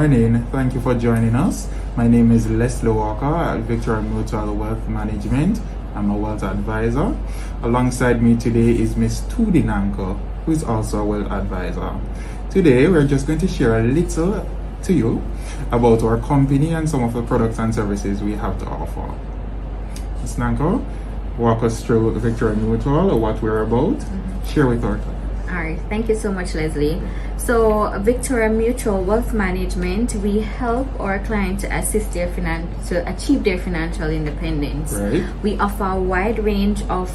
morning. Thank you for joining us. My name is Leslie Walker at Victoria Mutual Wealth Management. I'm a wealth advisor. Alongside me today is Miss Tudi Nanko, who is also a wealth advisor. Today, we're just going to share a little to you about our company and some of the products and services we have to offer. Ms. Nanko, walk us through Victoria Mutual, what we're about. Share with our clients. All right, thank you so much, Leslie. So, Victoria Mutual Wealth Management, we help our clients to assist to achieve their financial independence. Right. We offer a wide range of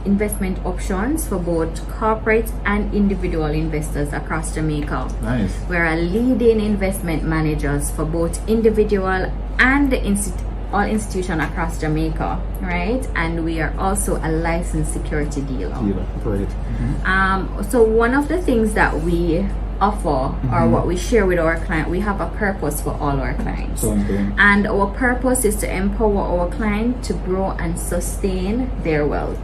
investment options for both corporate and individual investors across Jamaica. Nice. We're a leading investment managers for both individual and all institutions across Jamaica, right? And we are also a licensed security dealer. Great. So one of the things that we offer or what we share with our client, we have a purpose for all our clients. And our purpose is to empower our client to grow and sustain their wealth.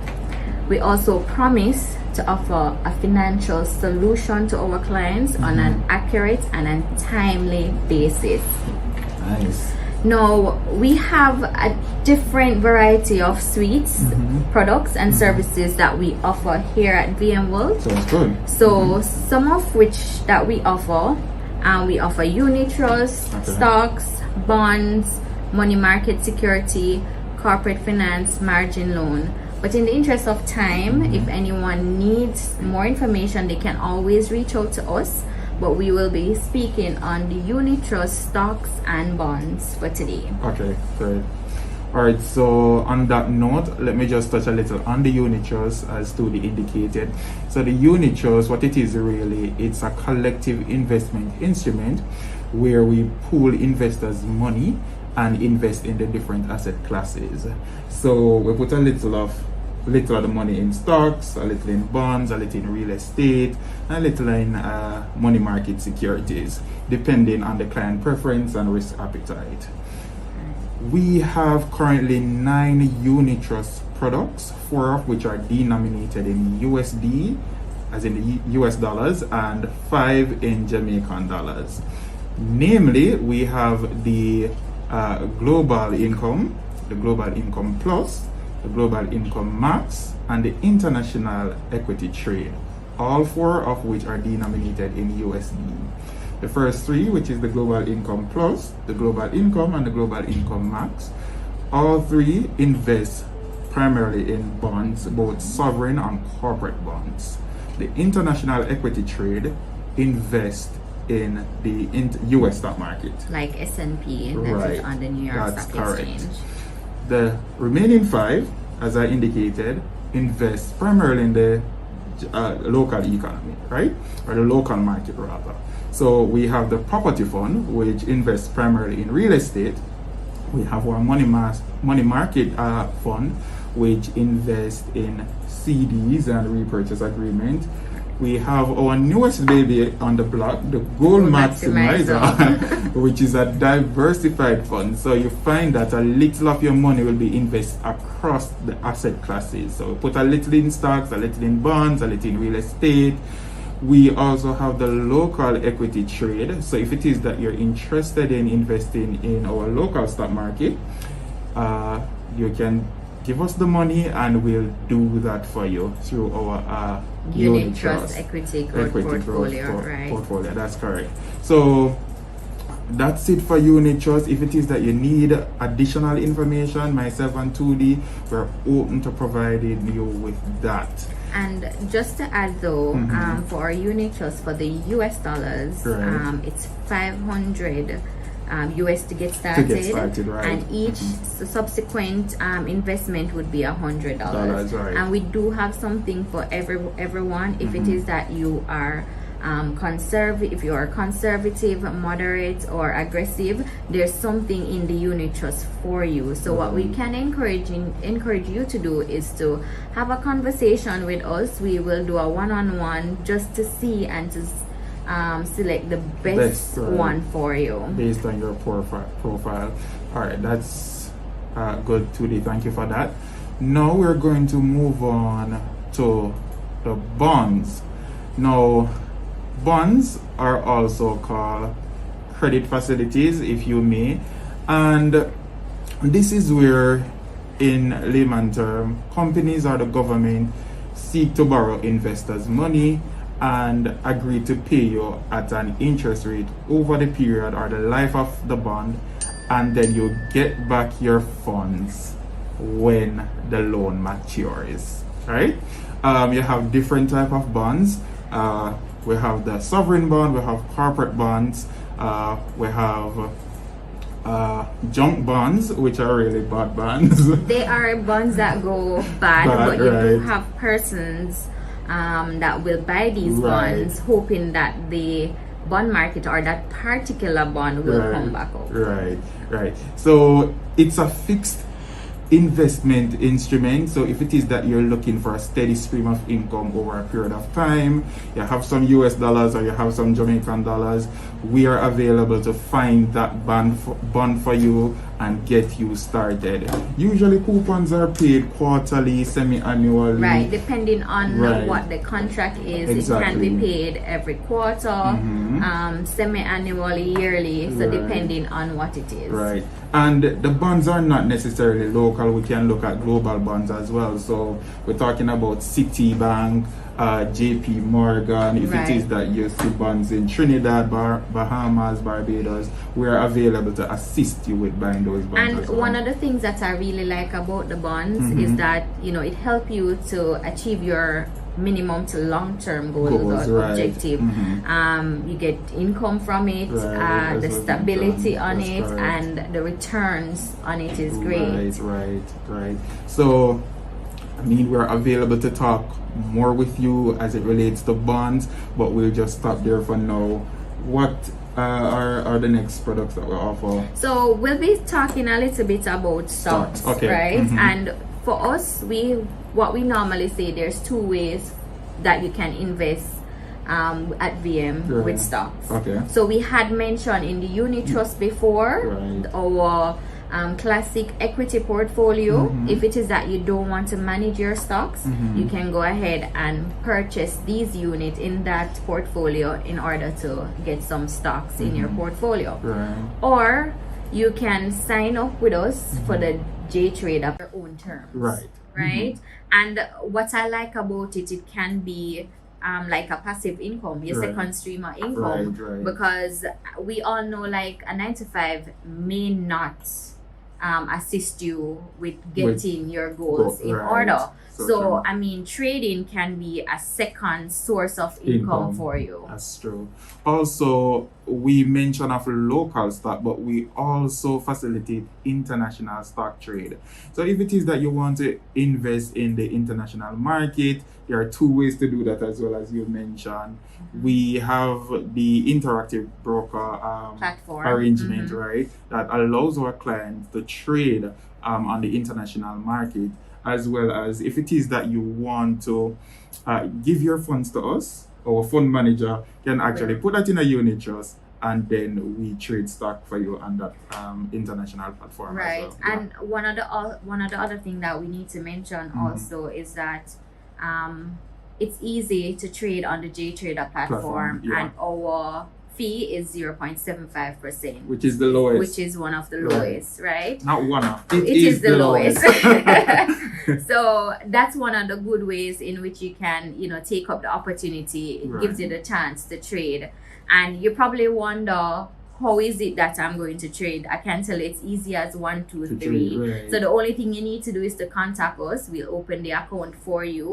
We also promise to offer a financial solution to our clients on an accurate and a timely basis. Nice. Now, we have a different variety of suites, products, and services that we offer here at VM World. Sounds good. So, some of which that we offer unit trusts, stocks, bonds, money market security, corporate finance, margin loan. But in the interest of time, if anyone needs more information, they can always reach out to us. But we will be speaking on the unit trust, stocks, and bonds for today. Okay, great. All right, so on that note, let me just touch a little on the unit trust as Tudi indicated. So the unit trust, what it is really, it's a collective investment instrument where we pool investors' money and invest in the different asset classes. So we put a little of the money in stocks, a little in bonds, a little in real estate, and a little in money market securities, depending on the client preference and risk appetite. We have currently 9 unit trust products, 4 of which are denominated in USD, as in the US dollars, and 5 in Jamaican dollars. Namely, we have the Global Income, the Global Income Plus, the Global Income Max, and the International Equity Trade, all 4 of which are denominated in USD. The first 3, which is the Global Income Plus, the Global Income, and the Global Income Max, all 3 invest primarily in bonds, both sovereign and corporate bonds. The International Equity Trade invest in the US stock market. Like S&P, Right. is on the New York That's Stock correct. Exchange. The remaining 5, as I indicated, invest primarily in the local economy, right? Or the local market rather. So we have the property fund, which invests primarily in real estate. We have our money market fund, which invests in CDs and repurchase agreement. We have our newest baby on the block, the Gold Maximizer, which is a diversified fund. So you find that a little of your money will be invested across the asset classes. So put a little in stocks, a little in bonds, a little in real estate. We also have the local equity trade. So if it is that you're interested in investing in our local stock market, you can give us the money and we'll do that for you through our Unit trust equity growth portfolio, right? Portfolio, that's correct. So that's it for unit trust. If it is that you need additional information, myself and Tudi, we're open to providing you with that. And just to add though, for our unit trust for the US dollars, Right. it's 500 US to get started, right. and each subsequent investment would be $100. Right. And we do have something for everyone. If it is that you are if you are conservative, moderate, or aggressive, there's something in the unit trust for you. So what we can encourage you to do is to have a conversation with us. We will do a one-on-one just to see and to select the best one for you based on your profile. All right, that's good, Tudi. Thank you for that. Now we're going to move on to the bonds. Now, bonds are also called credit facilities, if you may. And this is where, in layman term, companies or the government seek to borrow investors' money and agree to pay you at an interest rate over the period or the life of the bond, and then you get back your funds when the loan matures, right? You have different type of bonds. We have the sovereign bond, we have corporate bonds, we have junk bonds, which are really bad bonds. They are bonds that go bad, but you do right. have persons that will buy these Right. bonds, hoping that the bond market or that particular bond will come back up. Right. So it's a fixed investment instrument. So if it is that you're looking for a steady stream of income over a period of time, you have some US dollars or you have some Jamaican dollars, we are available to find that bond for you and get you started. Usually coupons are paid quarterly, semi-annually. Right, depending on Right. what the contract is, Exactly. it can be paid every quarter, semi-annually, yearly, so Right. depending on what it is. Right. And the bonds are not necessarily local. We can look at global bonds as well. So we're talking about Citibank, JP Morgan. If Right. it is that you see bonds in Trinidad, Bahamas, Barbados, we're available to assist you with buying those bonds. And as well. one of the things that I really like about the bonds is that, you know, it helps you to achieve your minimum to long-term goals or right. objective. You get income from it, Right, the that's what stability we've done. on That's it, correct. and the returns on it is great. Right. So, I mean, we're available to talk more with you as it relates to bonds, but we'll just stop there for now. What are the next products that we offer? So we'll be talking a little bit about stocks, Okay. right? And for us, what we normally say, there's two ways that you can invest at VM Right. with stocks. Okay. So we had mentioned in the unit trust before, Right. our classic equity portfolio. If it is that you don't want to manage your stocks, you can go ahead and purchase these units in that portfolio in order to get some stocks in your portfolio. Right. Or you can sign up with us for the J Trade at your own terms. Right. And what I like about it, it can be like a passive income, your Right. second stream of income, Right. because we all know like a 9 to 5 may not assist you with getting your goals in Right. order. So So true. I mean, trading can be a second source of income for you. That's true. Also, we mention of local stock, but we also facilitate international stock trade. So if it is that you want to invest in the international market, there are two ways to do that as well, as you mentioned. We have the interactive broker Platform. arrangement, right, that allows our clients to trade on the international market, as well as if it is that you want to give your funds to us, our fund manager can actually put that in a unit trust, and then we trade stock for you on that international platform. Right. as well. And one of the other thing that we need to mention also is that it's easy to trade on the JTrader platform, yeah. and our fee is 0.75%, which is the lowest. which is one of the lowest, right? Not one of. It is the lowest. So that's one of the good ways in which you can, you know, take up the opportunity. It gives you the chance to trade. And you probably wonder, how is it that I'm going to trade? I can tell you it's easy as 1, 2, 3. trade, right. So the only thing you need to do is to contact us. We'll open the account for you.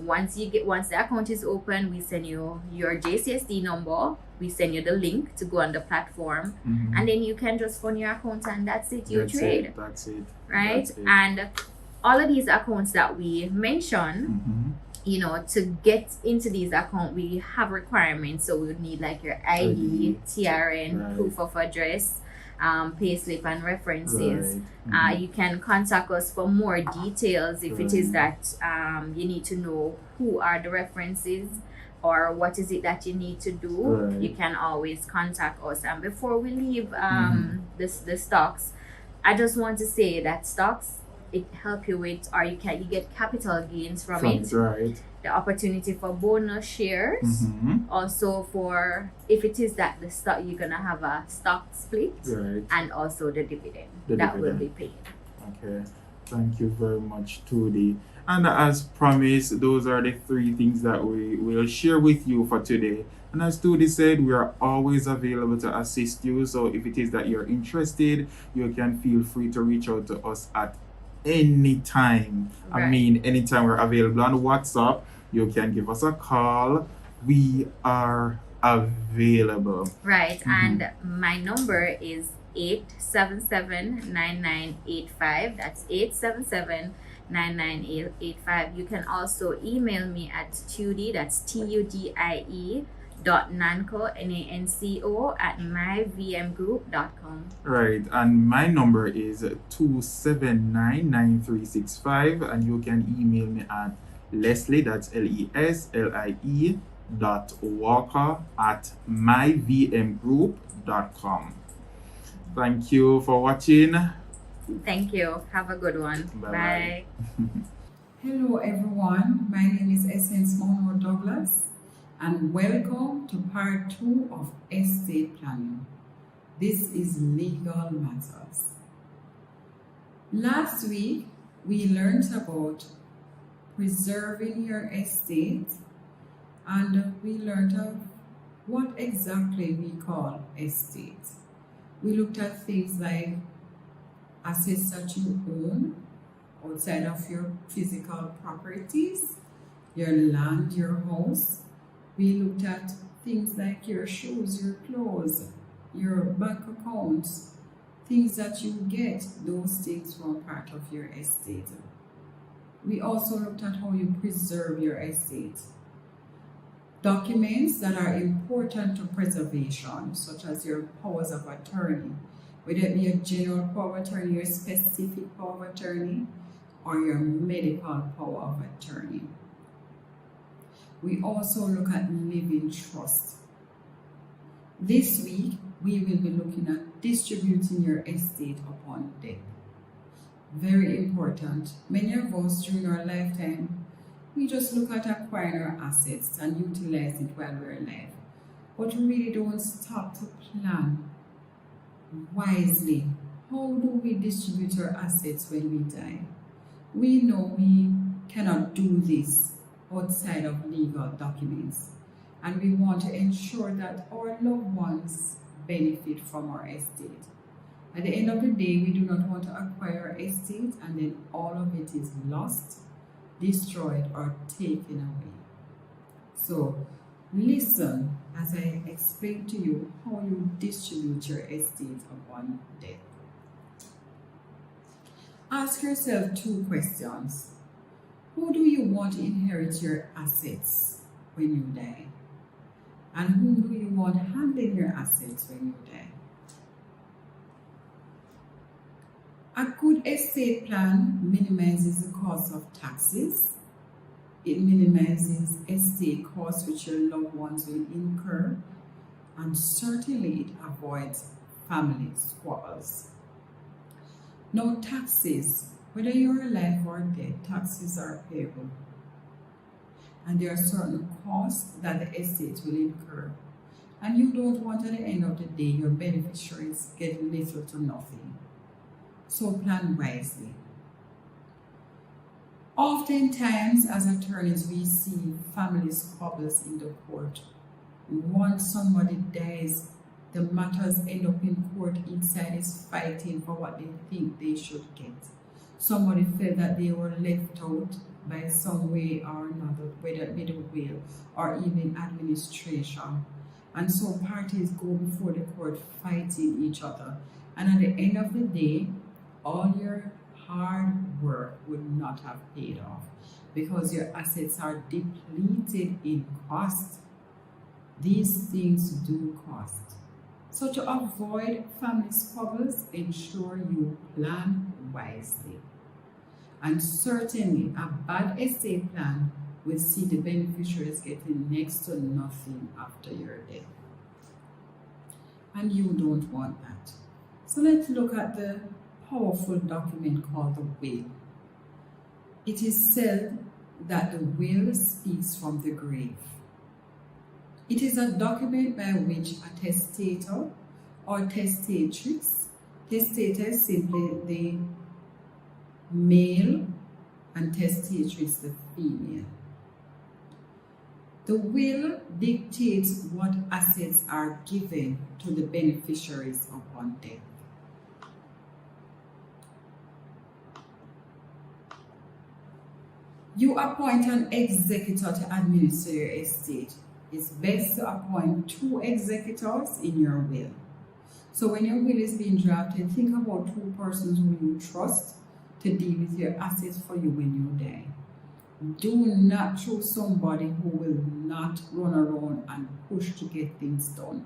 Once the account is open, we send you your JCSD number. We send you the link to go on the platform, and then you can just fund your account, and that's it. You trade. That's it. Right? That's it. And all of these accounts that we mention, you know, to get into these accounts, we have requirements. So we would need like your ID, TRN, Right. proof of address, payslip, and references. Right. You can contact us for more details if it is that you need to know who are the references or what is it that you need to do. Right. You can always contact us. And before we leave the stocks, I just want to say that stocks it help you with, or you get capital gains from From it. it, right? The opportunity for bonus shares. Also for if it is that the stock you're gonna have a stock split, Right. and also the dividend The that will dividend. be paid. Okay, thank you very much, Tudi. And as promised, those are the three things that we will share with you for today. And as Tudi said, we are always available to assist you. So if it is that you're interested, you can feel free to reach out to us at any time. I Right. mean, anytime we're available on WhatsApp, you can give us a call. We are available. Right, and my number is 877-9985. That's 877-9985. You can also email me at Tudi, that's TUDIE .nanco, NANCO, at myvmgroup.com. Right, and my number is 2799365, and you can email me at Leslie, that's LESLIE .walker at myvmgroup.com. Thank you for watching. Thank you. Have a good one. Bye-bye. Bye. Hello everyone, my name is Essence Monroe Douglas and welcome to part 2 of estate planning. This is legal matters. Last week we learned about preserving your estate, and we learned of what exactly we call estate. We looked at things like assets that you own outside of your physical properties, your land, your house. We looked at things like your shoes, your clothes, your bank accounts, things that you get. Those things form part of your estate. We also looked at how you preserve your estate. Documents that are important to preservation, such as your powers of attorney, whether it be a general power of attorney, your specific power of attorney, or your medical power of attorney. We also look at living trust. This week, we will be looking at distributing your estate upon death. Very important. Many of us during our lifetime, we just look at acquiring our assets and utilize it while we're alive. But we really don't stop to plan wisely. How do we distribute our assets when we die? We know we cannot do this outside of legal documents, and we want to ensure that our loved ones benefit from our estate. At the end of the day, we do not want to acquire our estate and then all of it is lost, destroyed, or taken away. So listen as I explain to you how you distribute your estate upon death. Ask yourself 2 questions. Who do you want to inherit your assets when you die? And whom do you want handling your assets when you die? A good estate plan minimizes the cost of taxes. It minimizes estate costs which your loved ones will incur, and certainly it avoids family squabbles. Now, taxes, whether you're alive or dead, taxes are payable. And there are certain costs that the estate will incur. And you don't want at the end of the day your beneficiaries get little to nothing. So plan wisely. Oftentimes, as attorneys, we see family squabbles in the court. Once somebody dies, the matters end up in court. Each side is fighting for what they think they should get. Somebody felt that they were left out by some way or another, whether it be the will or even administration. And so parties go before the court fighting each other. And at the end of the day, all your hard work would not have paid off because your assets are depleted in cost. These things do cost. So to avoid family squabbles, ensure you plan wisely. And certainly a bad estate plan will see the beneficiaries getting next to nothing after your death. And you don't want that. So let's look at the powerful document called the will. It is said that the will speaks from the grave. It is a document by which a testator or testatrix, testator is simply the male and testatrix the female. The will dictates what assets are given to the beneficiaries upon death. You appoint an executor to administer your estate. It's best to appoint 2 executors in your will. So when your will is being drafted, think about 2 persons who you trust to deal with your assets for you when you die. Do not choose somebody who will not run around and push to get things done.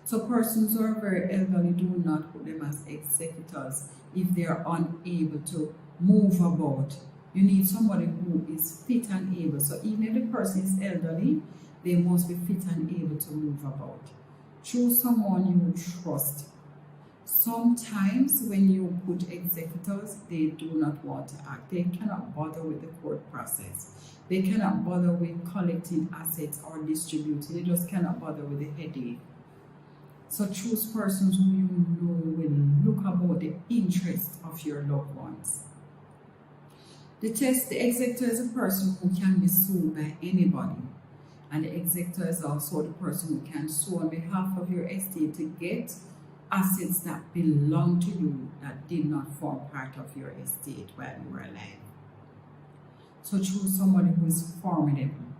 So persons who are very elderly, do not put them as executors if they are unable to move about. You need somebody who is fit and able. So even if the person is elderly, they must be fit and able to move about. Choose someone you trust. Sometimes when you put executors, they do not want to act. They cannot bother with the court process. They cannot bother with collecting assets or distributing. They just cannot bother with the headache. So choose persons who you know will look about the interest of your loved ones. The executor is a person who can be sued by anybody. And the executor is also the person who can sue on behalf of your estate to get assets that belong to you that did not form part of your estate while you were alive. So choose somebody who is formidable.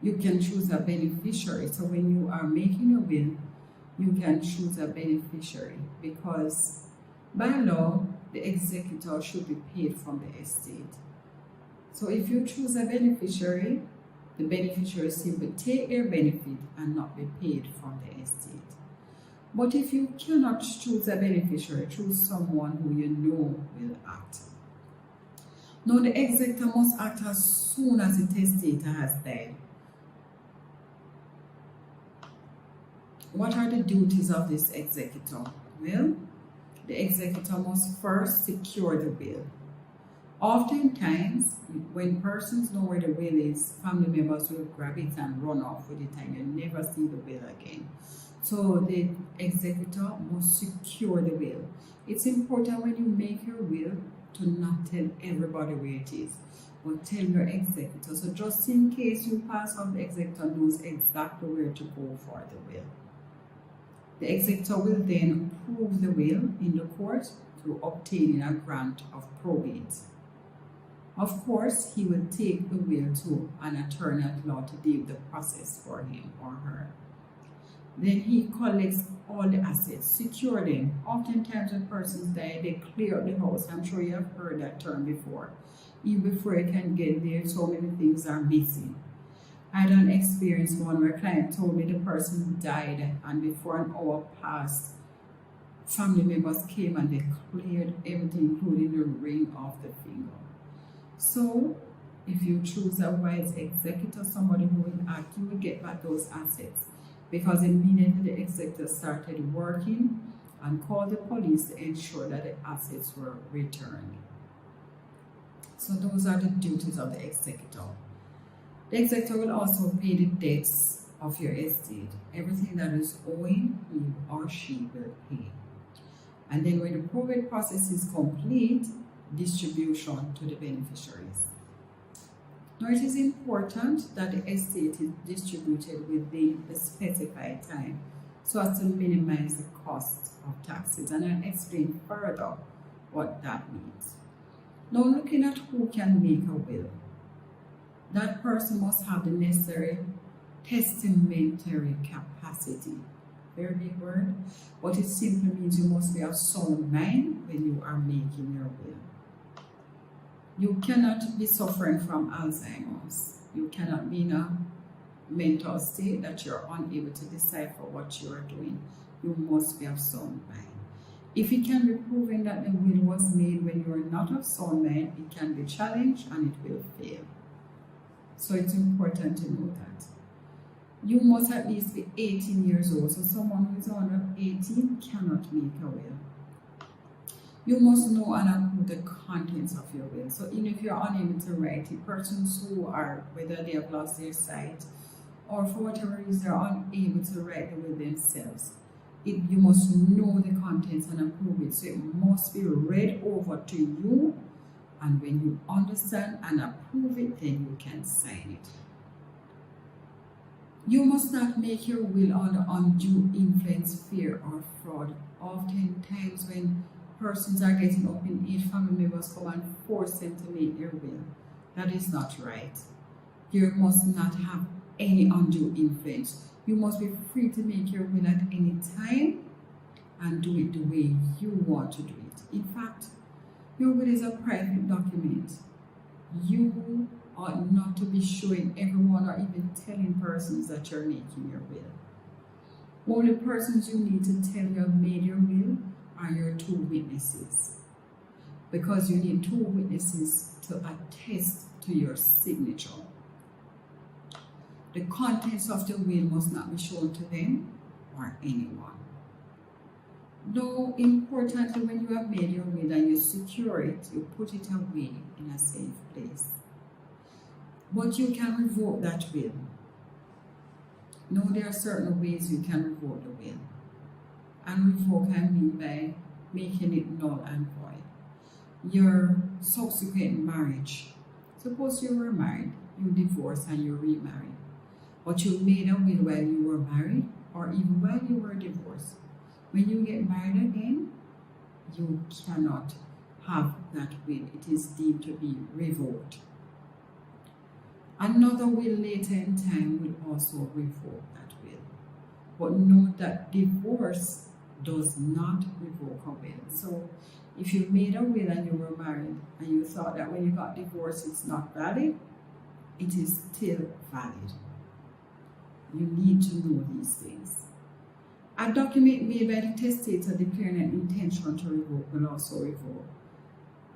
You can choose a beneficiary. So when you are making a will, you can choose a beneficiary because by law, the executor should be paid from the estate. So if you choose a beneficiary, the beneficiary simply take their benefit and not be paid from the estate. But if you cannot choose a beneficiary, choose someone who you know will act. Now the executor must act as soon as the testator has died. What are the duties of this executor? Well, the executor must first secure the will. Oftentimes, when persons know where the will is, family members will grab it and run off with it and you never see the will again. So the executor must secure the will. It's important when you make your will to not tell everybody where it is, but tell your executor. So just in case you pass on, the executor knows exactly where to go for the will. The executor will then prove the will in the court through obtaining a grant of probate. Of course, he will take the will to an attorney at law to deal with the process for him or her. Then he collects all the assets, secure them. Oftentimes when persons die, they clear up the house. I'm sure you have heard that term before. Even before you can get there, so many things are missing. I had an experience one where a client told me the person died and before an hour passed, family members came and they cleared everything, including the ring off the finger. So, if you choose a wise executor, somebody who will act, you will get back those assets. Because immediately the executor started working and called the police to ensure that the assets were returned. So those are the duties of the executor. The executor will also pay the debts of your estate. Everything that is owing, he or she will pay. And then when the probate process is complete, distribution to the beneficiaries. Now it is important that the estate is distributed within the specified time so as to minimize the cost of taxes, and I'll explain further what that means. Now looking at who can make a will, that person must have the necessary testamentary capacity. Very big word, but it simply means you must be of sound mind when you are making your will. You cannot be suffering from Alzheimer's. You cannot be in a mental state that you're unable to decipher what you are doing. You must be of sound mind. If it can be proven that the will was made when you are not of sound mind, it can be challenged and it will fail. So it's important to know that. You must at least be 18 years old. So someone who is under 18 cannot make a will. You must know and approve the contents of your will. So even if you're unable to write it, persons who are, whether they have lost their sight or for whatever reason they're unable to write the will themselves, you must know the contents and approve it. So it must be read over to you, and when you understand and approve it, then you can sign it. You must not make your will under undue influence, fear, or fraud. Oftentimes when persons are getting up in age, family members come and force them to make their will. That is not right. You must not have any undue influence. You must be free to make your will at any time and do it the way you want to do it. In fact, your will is a private document. You ought not to be showing everyone or even telling persons that you're making your will. Only persons you need to tell you have made your will are your two witnesses, because you need two witnesses to attest to your signature. The contents of the will must not be shown to them or anyone. Though importantly, when you have made your will and you secure it, you put it away in a safe place. But you can revoke that will. No, there are certain ways you can revoke the will. And revoke, I mean by making it null and void. Your subsequent marriage. Suppose you were married, you divorced and you remarried. But you made a will while you were married or even while you were divorced. When you get married again, you cannot have that will. It is deemed to be revoked. Another will later in time will also revoke that will. But note that divorce does not revoke a will. So if you made a will and you were married and you thought that when you got divorced it's not valid, it is still valid. You need to know these things. A document made by the testator declaring an intention to revoke will also revoke.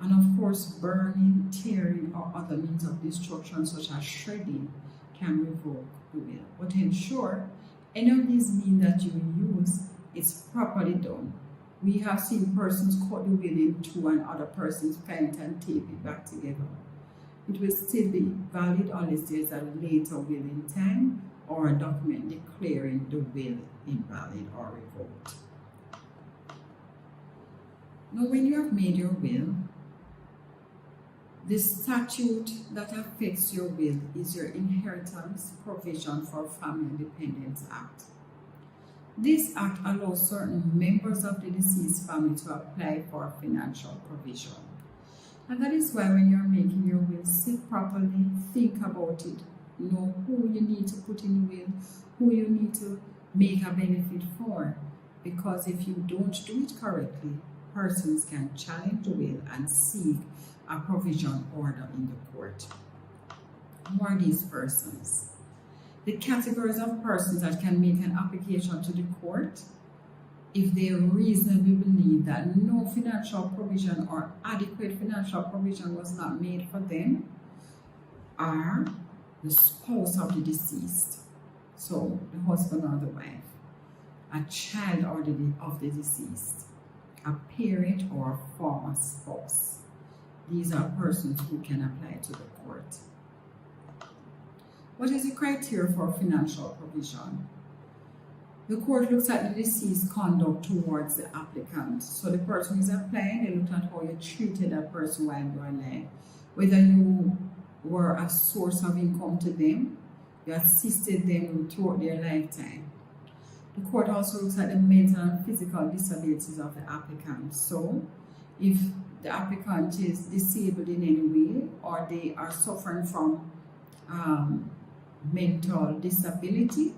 And of course, burning, tearing, or other means of destruction such as shredding can revoke the will. But ensure any of these means that you use is properly done. We have seen persons cut the will in two and other persons paint and tape it back together. It will still be valid unless there is a later will in time or a document declaring the will invalid or revoked. Now, when you have made your will, the statute that affects your will is your Inheritance Provision for Family Dependents Act. This act allows certain members of the deceased family to apply for financial provision. And that is why when you're making your will, sit properly, think about it, know who you need to put in the will, who you need to make a benefit for. Because if you don't do it correctly, persons can challenge the will and seek a provision order in the court. Who are these persons? The categories of persons that can make an application to the court if they reasonably believe that no financial provision or adequate financial provision was not made for them are the spouse of the deceased, so the husband or the wife, a child of the deceased, a parent or a former spouse. These are persons who can apply to the court. What is the criteria for financial provision? The court looks at the deceased's conduct towards the applicant. So the person who is applying, they look at how you treated that person while you were alive. Whether you were a source of income to them, you assisted them throughout their lifetime. The court also looks at the mental and physical disabilities of the applicant. So if the applicant is disabled in any way or they are suffering from mental disability,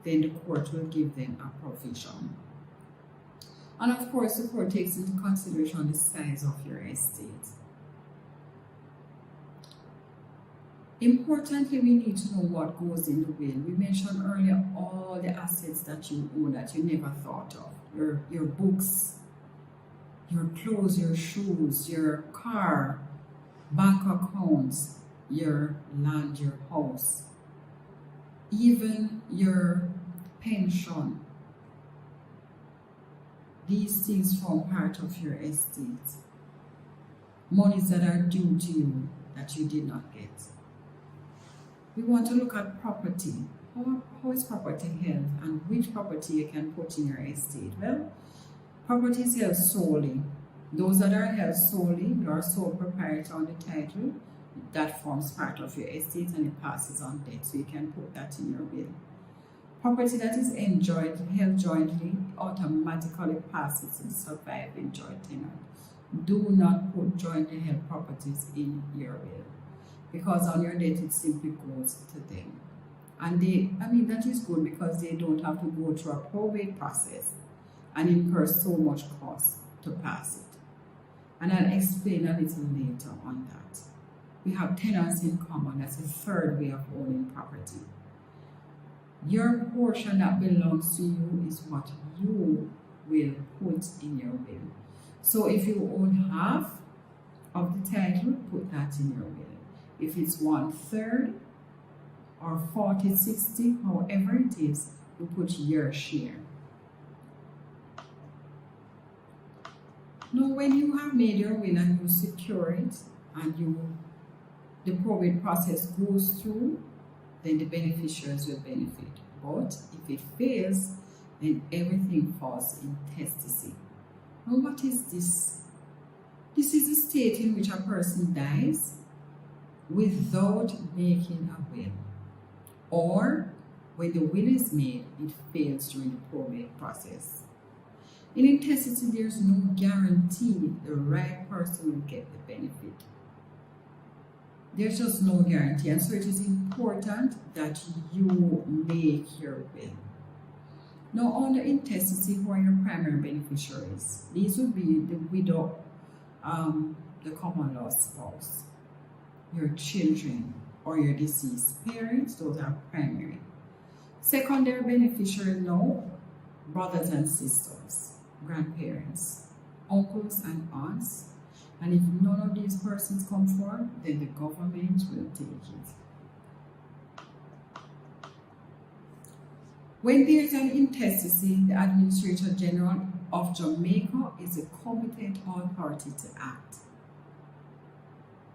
then the court will give them a provision. And of course, the court takes into consideration the size of your estate. Importantly, we need to know what goes in the will. We mentioned earlier all the assets that you own that you never thought of. Your books, your clothes, your shoes, your car, bank accounts, your land, your house, even your pension, these things form part of your estate. Monies that are due to you that you did not get. We want to look at property. How is property held, and which property you can put in your estate? Well, property is held solely. Those that are held solely, you are sole proprietor on the title, that forms part of your estate and it passes on debt, so you can put that in your will. Property that is held jointly, automatically passes to the surviving joint tenant. Do not put jointly held properties in your will, because on your debt it simply goes to them. And that is good, because they don't have to go through a probate process and incur so much cost to pass it. And I'll explain a little later on that. We have tenants in common. That's the third way of owning property. Your portion that belongs to you is what you will put in your will. So if you own half of the title, put that in your will. If it's 1/3 or 40/60, however it is, you put your share. Now, when you have made your will and you secure it, and the probate process goes through, then the beneficiaries will benefit. But if it fails, then everything falls in testacy. Now, what is this? This is a state in which a person dies without making a will, or when the will is made, it fails during the probate process. In intestacy, there's no guarantee the right person will get the benefit. There's just no guarantee, and so it is important that you make your will. Now, under intestacy, who are your primary beneficiaries? These would be the widow, the common law spouse, your children, or your deceased parents. Those are primary. Secondary beneficiaries now, brothers and sisters, grandparents, uncles and aunts. And if none of these persons come forward, then the government will take it. When there is an intestacy, the Administrator General of Jamaica is the competent authority to act.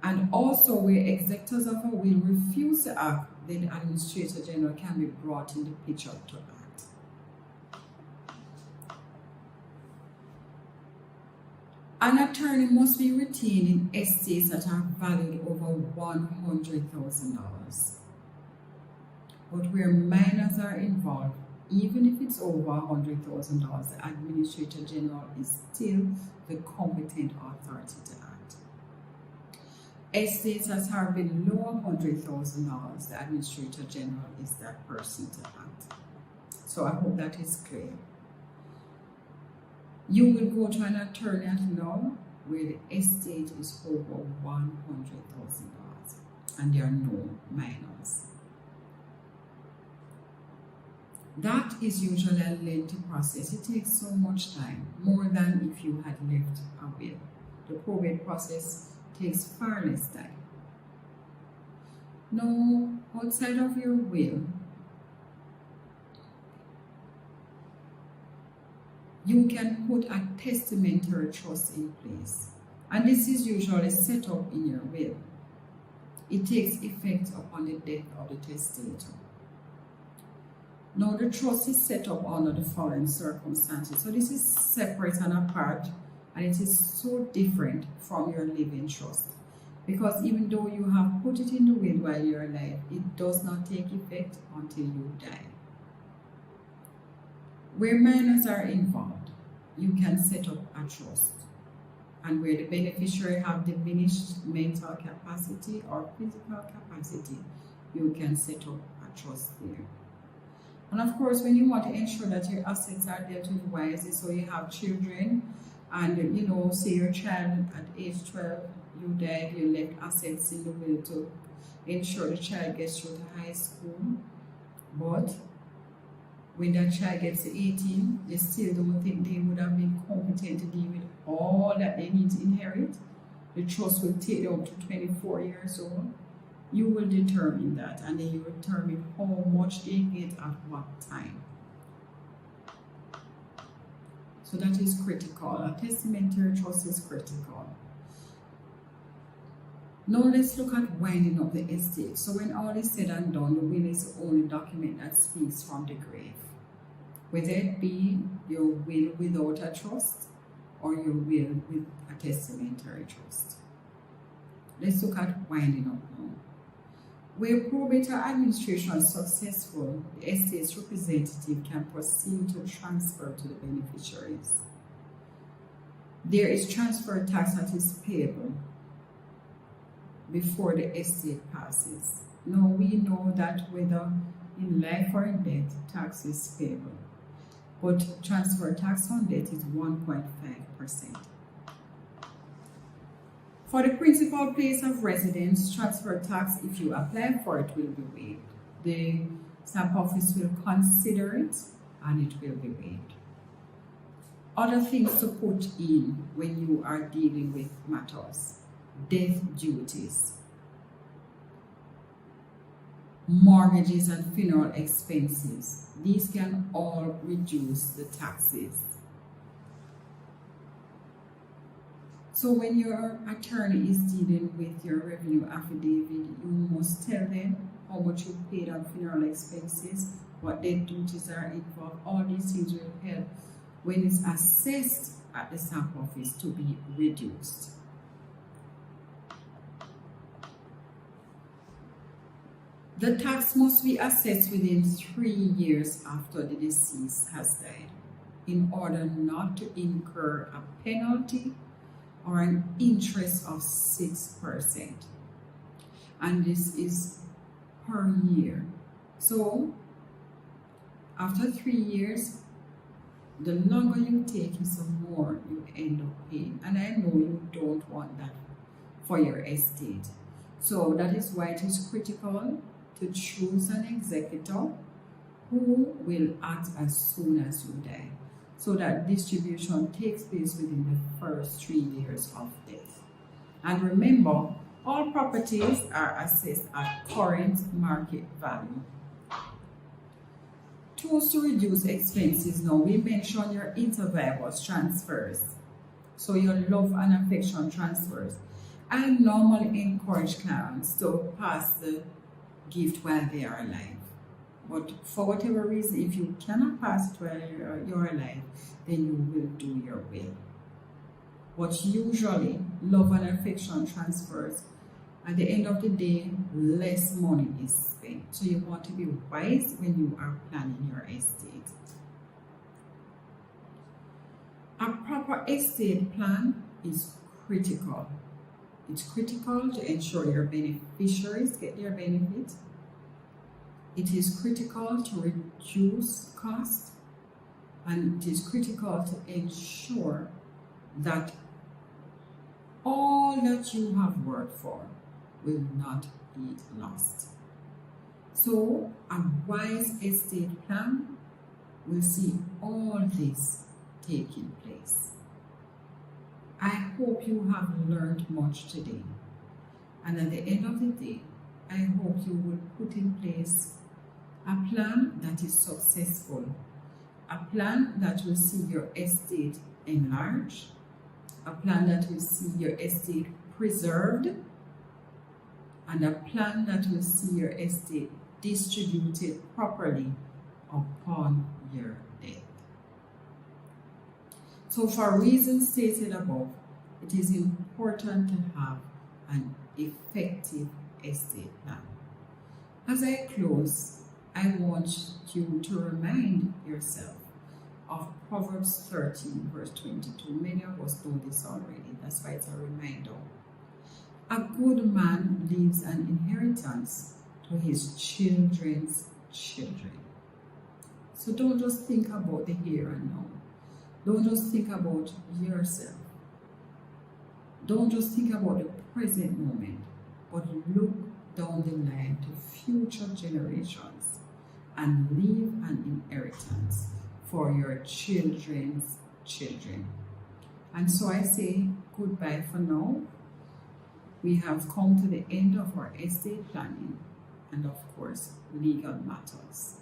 And also, where executors of a will refuse to act, then the Administrator General can be brought in the picture to act. An attorney must be retained in estates that are valued over $100,000. But where minors are involved, even if it's over $100,000, the Administrator General is still the competent authority to act. Estates that are below $100,000, the Administrator General is that person to act. So I hope that is clear. You will go to an attorney at law where the estate is over $100,000 and there are no minors. That is usually a lengthy process. It takes so much time, more than if you had left a will. The probate process takes far less time. Now, outside of your will, you can put a testamentary trust in place, and this is usually set up in your will. It takes effect upon the death of the testator. Now, the trust is set up under the following circumstances. So this is separate and apart, and it is so different from your living trust, because even though you have put it in the will while you're alive, it does not take effect until you die. Where minors are involved, you can set up a trust, and where the beneficiary have diminished mental capacity or physical capacity, you can set up a trust there. And of course, when you want to ensure that your assets are dealt with wisely, so you have children, and say your child at age 12, you died, you left assets in the will to ensure the child gets through to high school, but when that child gets to 18, they still don't think they would have been competent to deal with all that they need to inherit. The trust will take them up to 24 years old. You will determine that, and then you will determine how much they get at what time. So that is critical. A testamentary trust is critical. Now let's look at winding up the estate. So when all is said and done, the will is the only document that speaks from the grave. Whether it be your will without a trust or your will with a testamentary trust. Let's look at winding up now. Where probate or administration is successful, the estate's representative can proceed to transfer to the beneficiaries. There is transfer tax that is payable before the estate passes. Now we know that whether in life or in death, tax is payable. But transfer tax on death is 1.5%. For the principal place of residence, transfer tax, if you apply for it, will be waived. The stamp office will consider it and it will be waived. Other things to put in when you are dealing with matters: death duties, mortgages and funeral expenses. These can all reduce the taxes. So when your attorney is dealing with your revenue affidavit, you must tell them how much you paid on funeral expenses, what death duties are involved. All these things will help when it's assessed at the stamp office to be reduced. The tax must be assessed within 3 years after the deceased has died in order not to incur a penalty or an interest of 6%. And this is per year. So after 3 years, the longer you take it, the more you end up paying. And I know you don't want that for your estate. So that is why it is critical to choose an executor who will act as soon as you die, so that distribution takes place within the first 3 years of death. And remember, all properties are assessed at current market value. Tools to reduce expenses. Now we mentioned your inter-virus transfers, so your love and affection transfers. I normally encourage clients to pass the gift while they are alive. But for whatever reason, if you cannot pass it while you're alive, then you will do your will. But usually, love and affection transfers, at the end of the day, less money is spent. So you want to be wise when you are planning your estate. A proper estate plan is critical. It's critical to ensure your beneficiaries get their benefit. It is critical to reduce cost, and it is critical to ensure that all that you have worked for will not be lost. So a wise estate plan will see all this taking place. I hope you have learned much today, and at the end of the day, I hope you will put in place a plan that is successful, a plan that will see your estate enlarged, a plan that will see your estate preserved, and a plan that will see your estate distributed properly upon your death. So for reasons stated above, it is important to have an effective estate plan. As I close, I want you to remind yourself of Proverbs 13 verse 22. Many of us know this already, that's why it's a reminder. A good man leaves an inheritance to his children's children. So don't just think about the here and now. Don't just think about yourself. Don't just think about the present moment, but look down the line to future generations and leave an inheritance for your children's children. And so I say goodbye for now. We have come to the end of our estate planning and, of course, legal matters.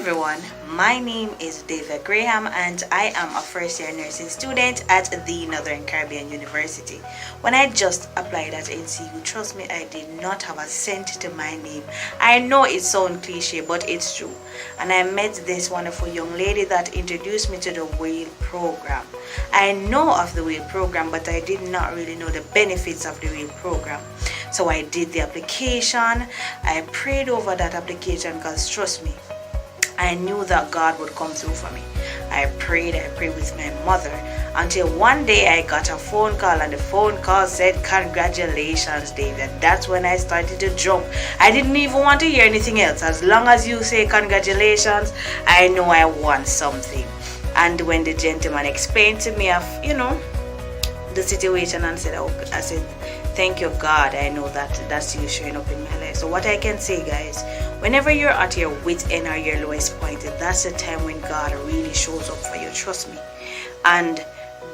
everyone, my name is David Graham and I am a first year nursing student at the Northern Caribbean University. When I just applied at NCU, trust me, I did not have a cent to my name. I know it sounds cliche, but it's true. And I met this wonderful young lady that introduced me to the whale program. I know of the whale program, but I did not really know the benefits of the whale program. So I did the application. I prayed over that application because trust me, I knew that God would come through for me. I prayed with my mother until one day I got a phone call and the phone call said, "Congratulations, David." That's when I started to jump. I didn't even want to hear anything else. As long as you say congratulations, I know I won something. And when the gentleman explained to me of, the situation and said, I said, thank you, God. I know that's you showing up in my life. So what I can say, guys, whenever you're at your wit's end or your lowest point, that's the time when God really shows up for you. Trust me. And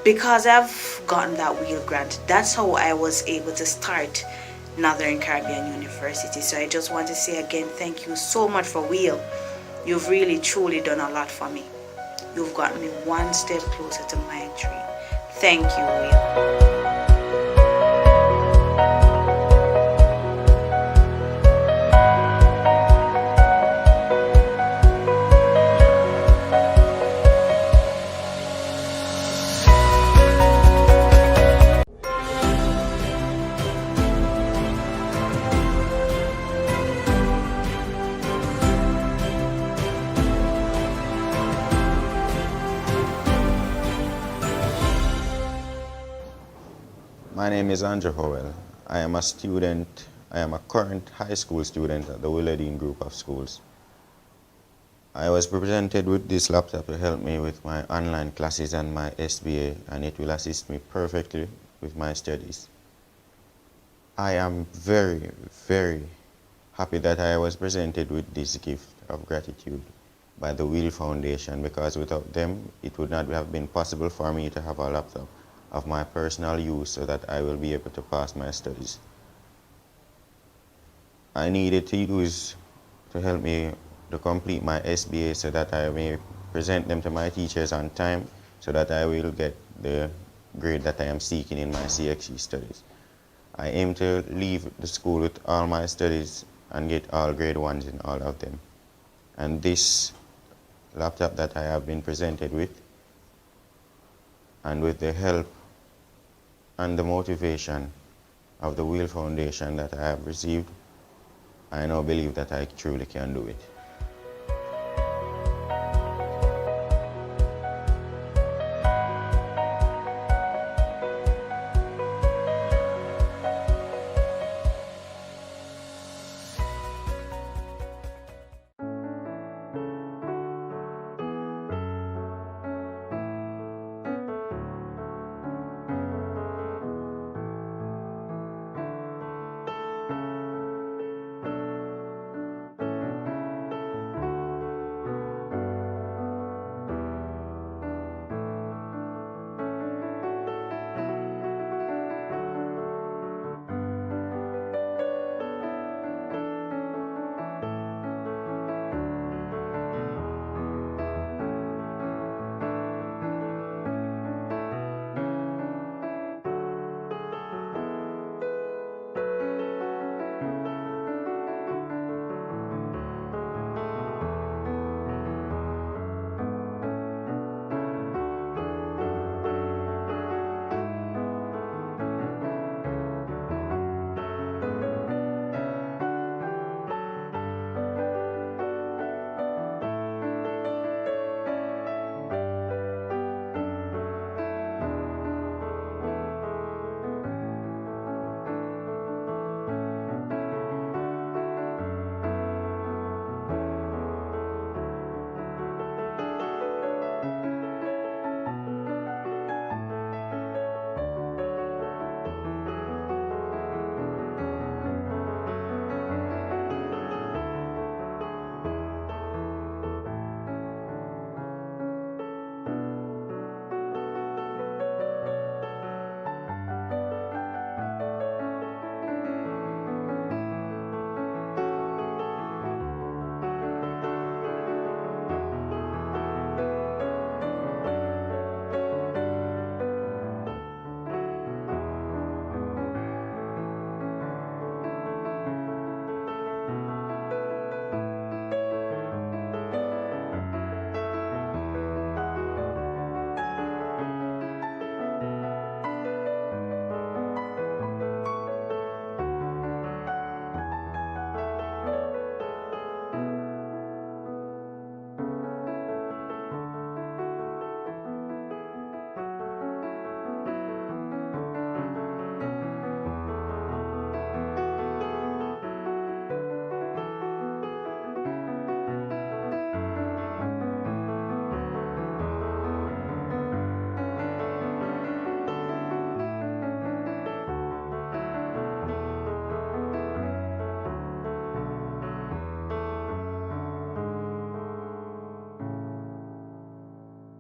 because I've gotten that wheel grant, that's how I was able to start Northern Caribbean University. So I just want to say again, thank you so much for wheel. You've really truly done a lot for me. You've gotten me one step closer to my dream. Thank you, wheel. My name is Andrew Howell. I am a current high school student at the Willardine Group of Schools. I was presented with this laptop to help me with my online classes and my SBA, and it will assist me perfectly with my studies. I am very, very happy that I was presented with this gift of gratitude by the Wheel Foundation, because without them, it would not have been possible for me to have a laptop of my personal use so that I will be able to pass my studies. I needed to use to help me to complete my SBA so that I may present them to my teachers on time so that I will get the grade that I am seeking in my CXE studies. I aim to leave the school with all my studies and get all grade 1s in all of them. And this laptop that I have been presented with, and with the help and the motivation of the Wheel Foundation that I have received, I now believe that I truly can do it.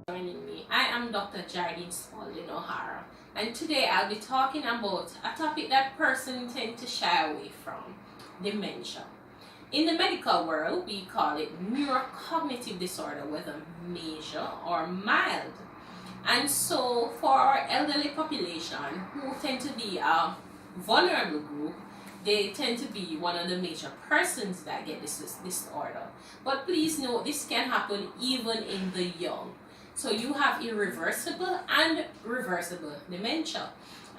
Joining me. I am Dr. Jardine Spalding O'Hara, and today I'll be talking about a topic that persons tend to shy away from: dementia. In the medical world, we call it neurocognitive disorder, whether major or mild. And so, for our elderly population, who tend to be a vulnerable group, they tend to be one of the major persons that get this disorder. But please note, this can happen even in the young. So you have irreversible and reversible dementia.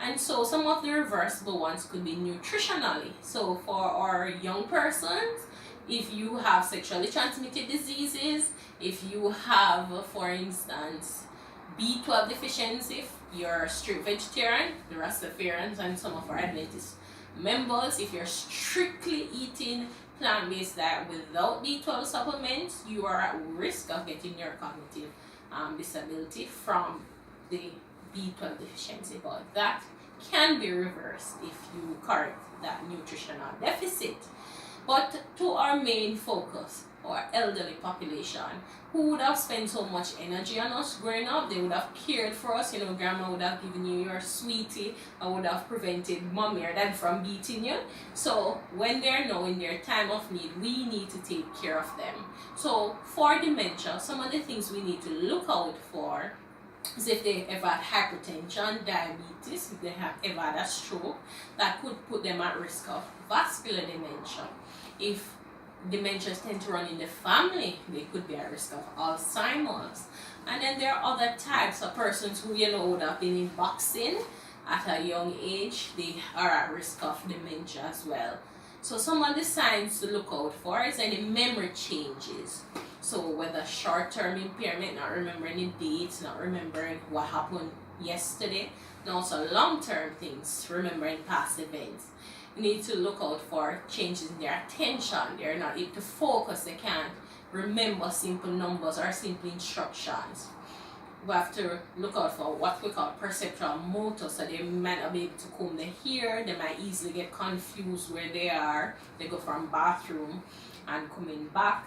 And so some of the reversible ones could be nutritionally. So for our young persons, if you have sexually transmitted diseases, if you have, for instance, B12 deficiency, if you're a strict vegetarian, the Rastafarians and some of our Adventist members, if you're strictly eating plant-based diet without B12 supplements, you are at risk of getting your cognitive disability from the B12 deficiency, but that can be reversed if you correct that nutritional deficit. But to our main focus, our elderly population, who would have spent so much energy on us growing up, they would have cared for us, you know, grandma would have given you your sweetie and would have prevented mommy or dad from beating you. So when they're now in their time of need, we need to take care of them. So for dementia, some of the things we need to look out for is if they ever had hypertension, diabetes, if they have ever had a stroke, that could put them at risk of vascular dementia. If dementias tend to run in the family, they could be at risk of Alzheimer's. And then there are other types of persons who, you know, would have been in boxing at a young age, they are at risk of dementia as well. So some of the signs to look out for is any memory changes. So whether short-term impairment, not remembering the dates, not remembering what happened yesterday, and also long-term things, remembering past events. You need to look out for changes in their attention. They're not able to focus, they can't remember simple numbers or simple instructions. We have to look out for what we call perceptual motor, so they might not be able to comb their hair, they might easily get confused where they are, they go from bathroom and coming back.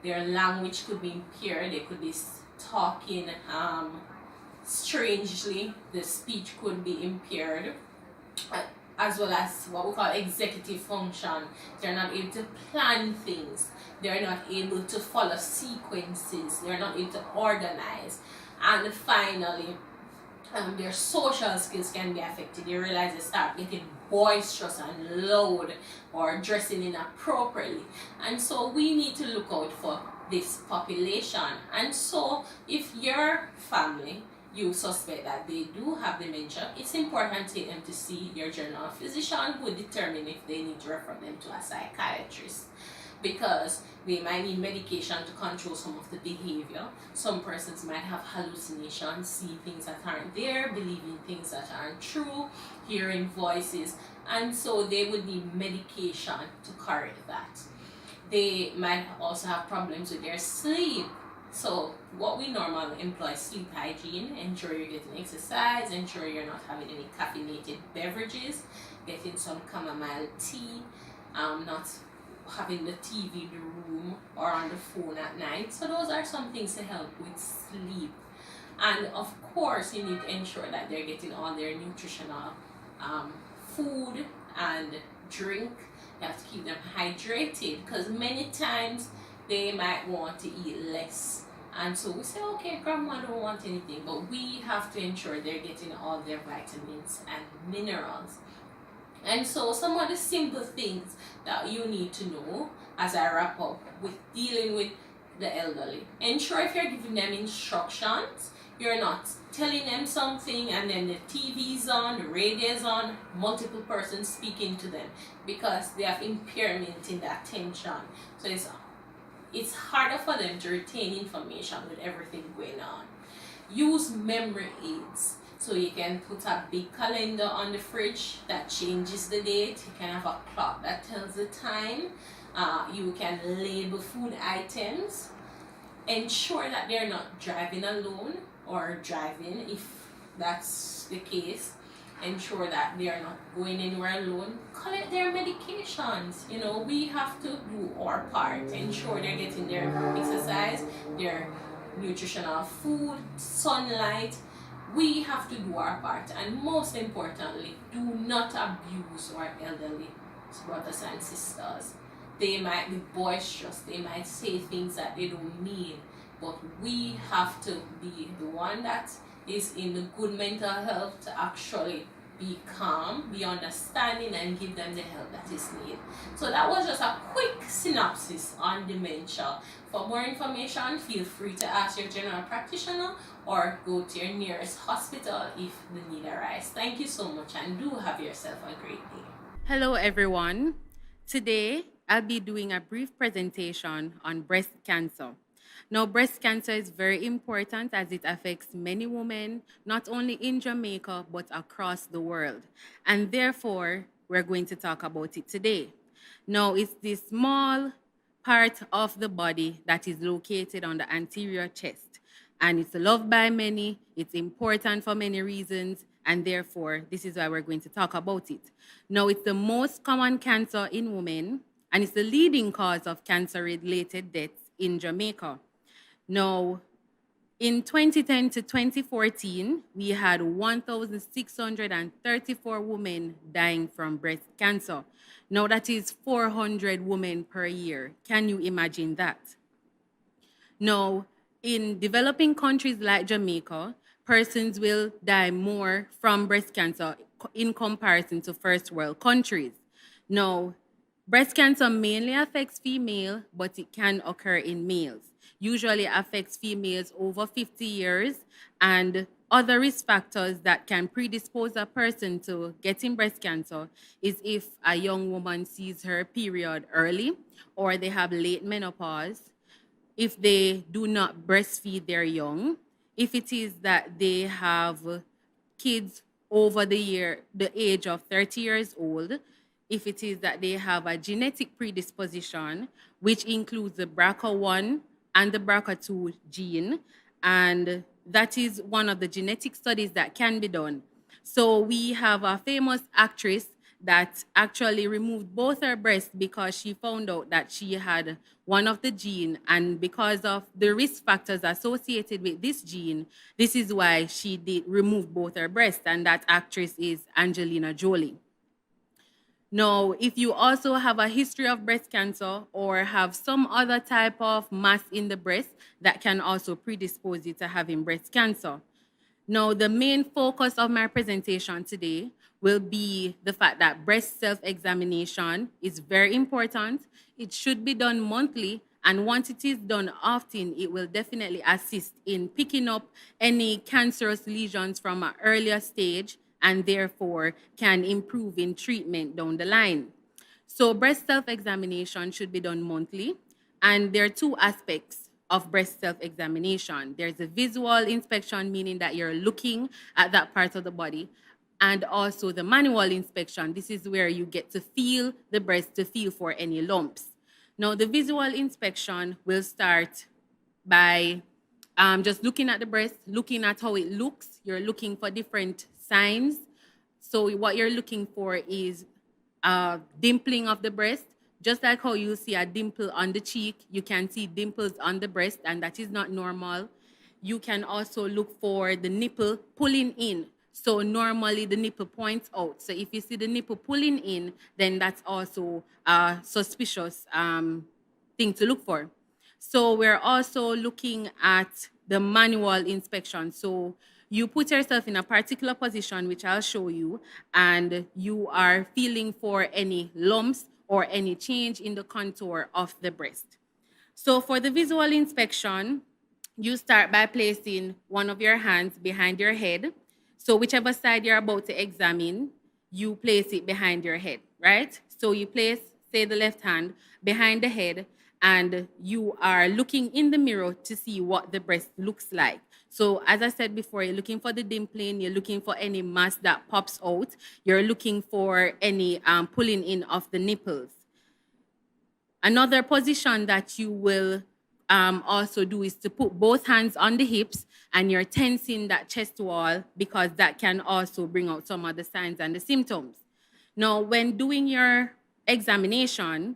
Their language could be impaired, they could be talking strangely, the speech could be impaired, as well as what we call executive function. They're not able to plan things, they're not able to follow sequences, they're not able to organize. And finally, their social skills can be affected. You realize they start getting boisterous and loud or dressing inappropriately. And so we need to look out for this population. And so if your family, you suspect that they do have dementia, it's important to take them to see your general physician who will determine if they need to refer them to a psychiatrist, because they might need medication to control some of the behavior. Some persons might have hallucinations, see things that aren't there, believing things that aren't true, hearing voices, and so they would need medication to correct that. They might also have problems with their sleep. So what we normally employ: sleep hygiene, ensure you're getting exercise, ensure you're not having any caffeinated beverages, getting some chamomile tea, not having the TV in the room or on the phone at night. So those are some things to help with sleep. And of course, you need to ensure that they're getting all their nutritional food and drink. You have to keep them hydrated, because many times they might want to eat less. And so we say, okay, grandma don't want anything, but we have to ensure they're getting all their vitamins and minerals. And so some of the simple things that you need to know as I wrap up with dealing with the elderly: ensure if you're giving them instructions, you're not telling them something and then the TV's on, the radio's on, multiple persons speaking to them, because they have impairment in the attention. So it's harder for them to retain information with everything going on. Use memory aids. So you can put a big calendar on the fridge that changes the date. You can have a clock that tells the time. You can label food items. Ensure that they're not driving alone, or driving if that's the case. Ensure that they are not going anywhere alone. Collect their medications. You know, we have to do our part. Ensure they're getting their exercise, their nutritional food, sunlight. We have to do our part, and most importantly, do not abuse our elderly brothers and sisters. They might be boisterous, they might say things that they don't mean, but we have to be the one that is in the good mental health to actually be calm, be understanding, and give them the help that is needed. So that was just a quick synopsis on dementia. For more information, feel free to ask your general practitioner or go to your nearest hospital if the need arises. Thank you so much, and do have yourself a great day. Hello, everyone. Today, I'll be doing a brief presentation on breast cancer. Now, breast cancer is very important as it affects many women, not only in Jamaica, but across the world. And therefore, we're going to talk about it today. Now, it's this small part of the body that is located on the anterior chest. And it's loved by many, it's important for many reasons, and therefore, this is why we're going to talk about it. Now, it's the most common cancer in women, and it's the leading cause of cancer-related deaths in Jamaica. Now, in 2010 to 2014, we had 1,634 women dying from breast cancer. Now, that is 400 women per year. Can you imagine that? Now, in developing countries like Jamaica, persons will die more from breast cancer in comparison to first world countries. Now, breast cancer mainly affects female, but it can occur in males. Usually affects females over 50 years, and other risk factors that can predispose a person to getting breast cancer is if a young woman sees her period early or they have late menopause, if they do not breastfeed their young, if it is that they have kids over the age of 30 years old, if it is that they have a genetic predisposition, which includes the BRCA1 and the BRCA2 gene, and that is one of the genetic studies that can be done. So we have a famous actress that actually removed both her breasts because she found out that she had one of the gene, and because of the risk factors associated with this gene, this is why she did remove both her breasts, and that actress is Angelina Jolie. Now, if you also have a history of breast cancer or have some other type of mass in the breast, that can also predispose you to having breast cancer. Now, the main focus of my presentation today will be the fact that breast self-examination is very important. It should be done monthly, and once it is done often, it will definitely assist in picking up any cancerous lesions from an earlier stage and therefore can improve in treatment down the line. So breast self-examination should be done monthly, and there are two aspects of breast self-examination. There's a visual inspection, meaning that you're looking at that part of the body, and also the manual inspection. This is where you get to feel the breast to feel for any lumps. Now, the visual inspection will start by just looking at the breast, looking at how it looks. You're looking for different signs. So what you're looking for is a dimpling of the breast. Just like how you see a dimple on the cheek, you can see dimples on the breast, and that is not normal. You can also look for the nipple pulling in. So normally the nipple points out. So if you see the nipple pulling in, then that's also a suspicious thing to look for. So we're also looking at the manual inspection. So you put yourself in a particular position, which I'll show you, and you are feeling for any lumps or any change in the contour of the breast. So for the visual inspection, you start by placing one of your hands behind your head. So whichever side you're about to examine, you place it behind your head, right? So you place, say, the left hand behind the head, and you are looking in the mirror to see what the breast looks like. So as I said before, you're looking for the dimpling, you're looking for any mass that pops out, you're looking for any pulling in of the nipples. Another position that you will also do is to put both hands on the hips, and you're tensing that chest wall, because that can also bring out some of the signs and the symptoms. Now, when doing your examination,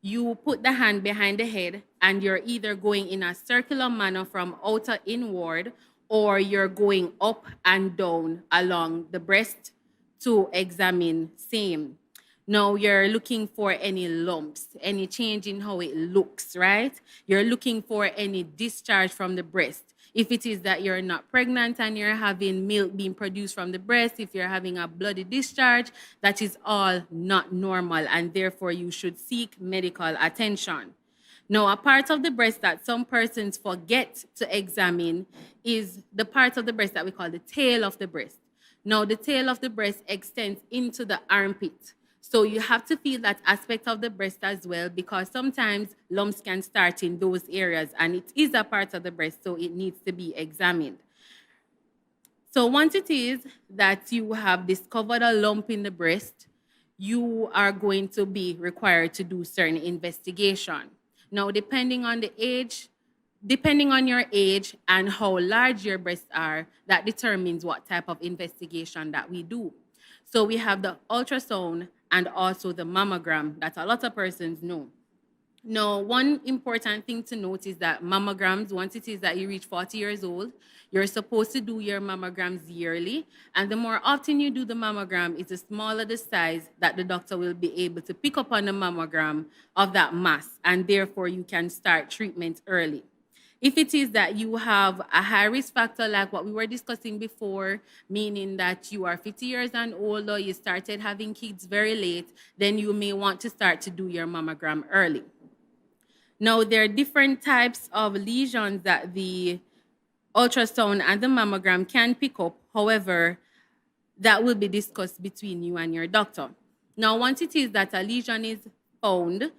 you put the hand behind the head, and you're either going in a circular manner from outer inward, or you're going up and down along the breast to examine same. Now you're looking for any lumps, any change in how it looks, right? You're looking for any discharge from the breast. If it is that you're not pregnant and you're having milk being produced from the breast, if you're having a bloody discharge, that is all not normal, and therefore you should seek medical attention. Now, a part of the breast that some persons forget to examine is the part of the breast that we call the tail of the breast. Now, the tail of the breast extends into the armpit. So you have to feel that aspect of the breast as well, because sometimes lumps can start in those areas and it is a part of the breast, so it needs to be examined. So once it is that you have discovered a lump in the breast, you are going to be required to do certain investigation. Now, depending on your age and how large your breasts are, that determines what type of investigation that we do. So we have the ultrasound and also the mammogram that a lot of persons know. Now, one important thing to note is that mammograms, once it is that you reach 40 years old, you're supposed to do your mammograms yearly. And the more often you do the mammogram, it's the smaller the size that the doctor will be able to pick up on the mammogram of that mass. And therefore, you can start treatment early. If it is that you have a high risk factor, like what we were discussing before, meaning that you are 50 years and older, you started having kids very late, then you may want to start to do your mammogram early. Now, there are different types of lesions that the ultrasound and the mammogram can pick up. However, that will be discussed between you and your doctor. Now, once it is that a lesion is found,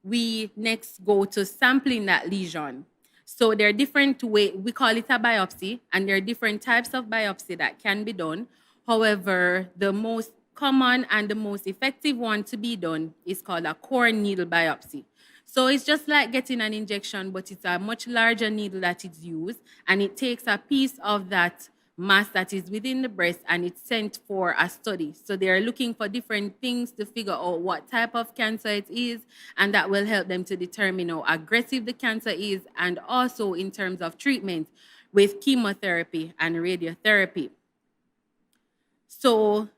we next go to sampling that lesion. So there are different ways, we call it a biopsy, and there are different types of biopsy that can be done. However, the most common and the most effective one to be done is called a core needle biopsy. So it's just like getting an injection, but it's a much larger needle that is used, and it takes a piece of that mass that is within the breast and it's sent for a study. So they're looking for different things to figure out what type of cancer it is, and that will help them to determine how aggressive the cancer is, and also in terms of treatment with chemotherapy and radiotherapy. So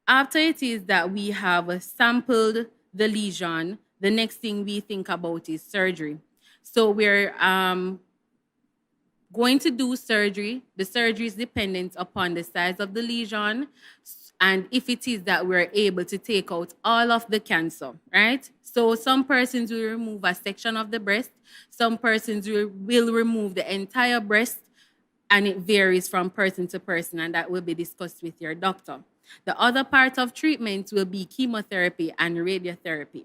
after it is that we have sampled the lesion, the next thing we think about is surgery. So we're going to do surgery. The surgery is dependent upon the size of the lesion and if it is that we're able to take out all of the cancer, right? So some persons will remove a section of the breast, some persons will remove the entire breast, and it varies from person to person, and that will be discussed with your doctor. The other part of treatment will be chemotherapy and radiotherapy.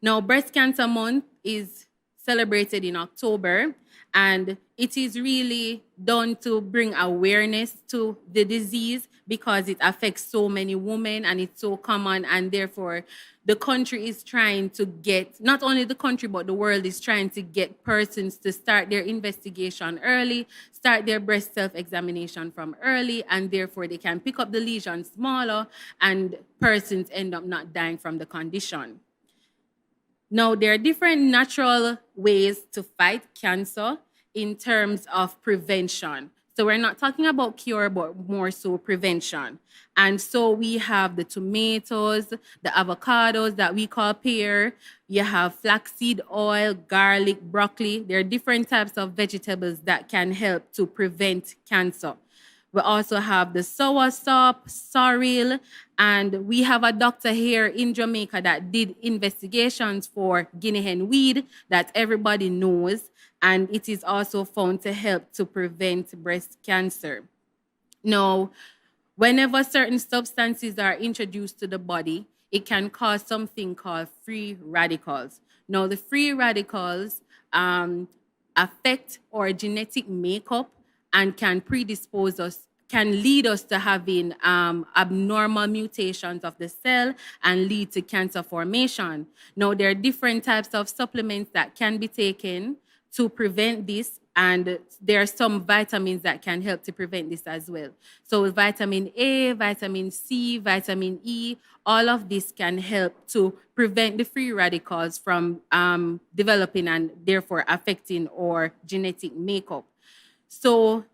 Now, Breast Cancer Month is celebrated in October, and it is really done to bring awareness to the disease because it affects so many women and it's so common, and therefore the country is trying to get, not only the country, but the world is trying to get persons to start their investigation early, start their breast self-examination from early, and therefore they can pick up the lesion smaller and persons end up not dying from the condition. Now, there are different natural ways to fight cancer in terms of prevention. So we're not talking about cure, but more so prevention. And so we have the tomatoes, the avocados that we call pear. You have flaxseed oil, garlic, broccoli. There are different types of vegetables that can help to prevent cancer. We also have the soursop, sorrel, and we have a doctor here in Jamaica that did investigations for guinea hen weed that everybody knows, and it is also found to help to prevent breast cancer. Now, whenever certain substances are introduced to the body, it can cause something called free radicals. Now, the free radicals affect our genetic makeup and can predispose us, can lead us to having abnormal mutations of the cell and lead to cancer formation. Now, there are different types of supplements that can be taken to prevent this, and there are some vitamins that can help to prevent this as well. So vitamin A, vitamin C, vitamin E, all of this can help to prevent the free radicals from developing and therefore affecting our genetic makeup. So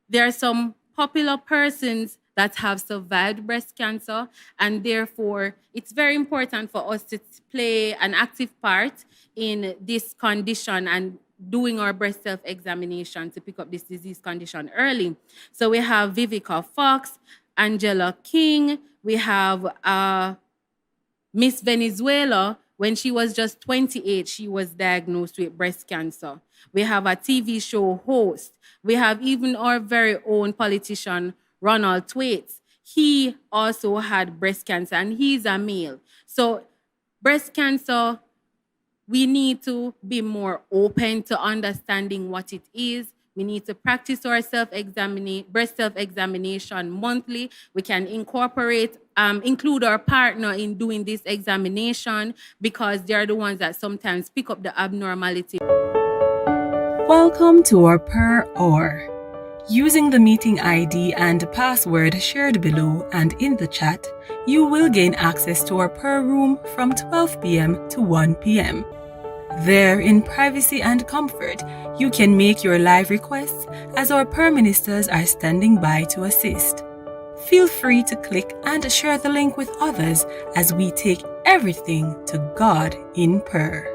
there are some popular persons that have survived breast cancer, and therefore it's very important for us to play an active part in this condition and doing our breast self-examination to pick up this disease condition early. So we have Vivica Fox, Angela King, we have Miss Venezuela. When she was just 28, she was diagnosed with breast cancer. We have a TV show host. We have even our very own politician, Ronald Thwaites. he also had breast cancer, and he's a male. So breast cancer, we need to be more open to understanding what it is. We need to practice our breast self-examination monthly. We can include our partner in doing this examination, because they're the ones that sometimes pick up the abnormality. Welcome to our Per Hour. Using the meeting ID and password shared below and in the chat, you will gain access to our Per Room from 12 p.m. to 1 p.m. There, in privacy and comfort, you can make your live requests as our Per Ministers are standing by to assist. Feel free to click and share the link with others as we take everything to God in prayer.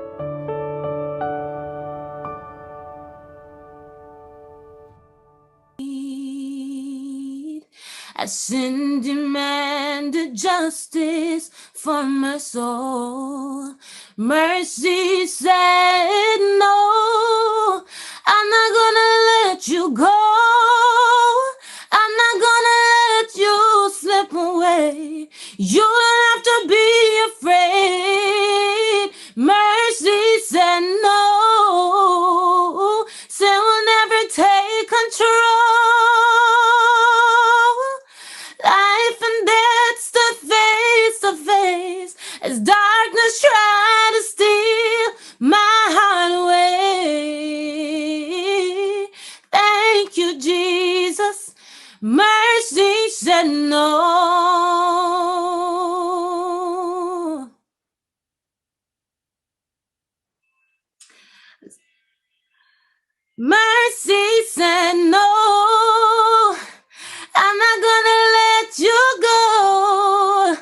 As sin demanded justice for my soul, mercy said no, I'm not gonna let you go, I'm not gonna let you slip away, you don't have to be afraid. Mercy said no, sin will never take control. Life and death stood face to face as darkness tried to steal my heart away. Thank you, Jesus. Mercy said no. Mercy said no. I'm not gonna let you go.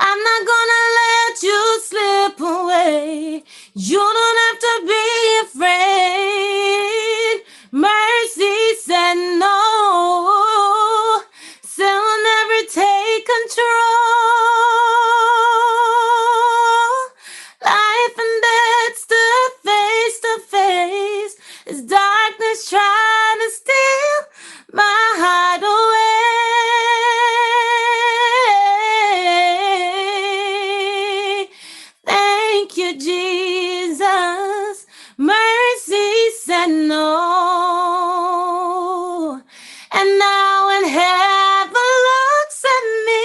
I'm not gonna let you slip away. You don't have to be afraid. Mercy said no. Sin will never take control. Life and death stood face to face as darkness tried to steal my heart away. Thank you, Jesus. Mercy said no. And now when heaven looks at me,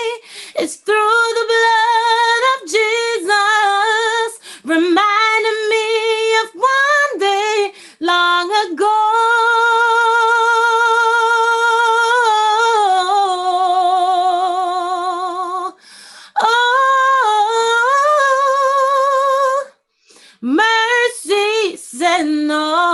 it's through the blood of Jesus, reminding me of one day long ago. Oh, mercy said no.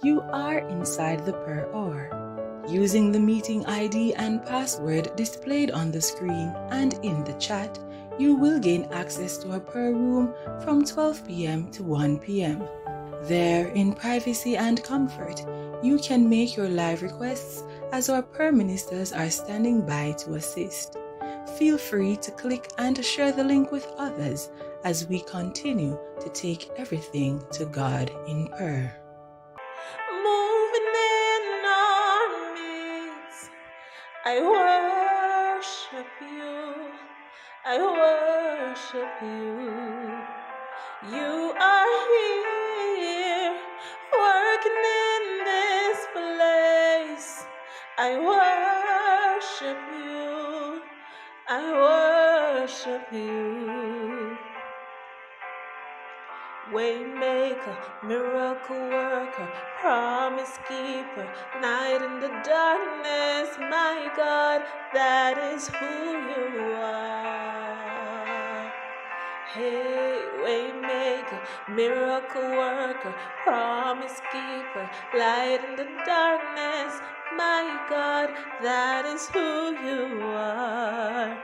you are inside the prayer hour. Using the meeting ID and password displayed on the screen and in the chat, you will gain access to our prayer room from 12 p.m. to 1 p.m. There, in privacy and comfort, you can make your live requests as our prayer ministers are standing by to assist. Feel free to click and share the link with others as we continue to take everything to God in prayer. Moving in our midst, I worship you. I worship you. You are here, working in this place. I worship you. I worship you. Waymaker, miracle worker, promise keeper, night in the darkness, my God, that is who you are. Hey, waymaker, miracle worker, promise keeper, light in the darkness, my God, that is who you are.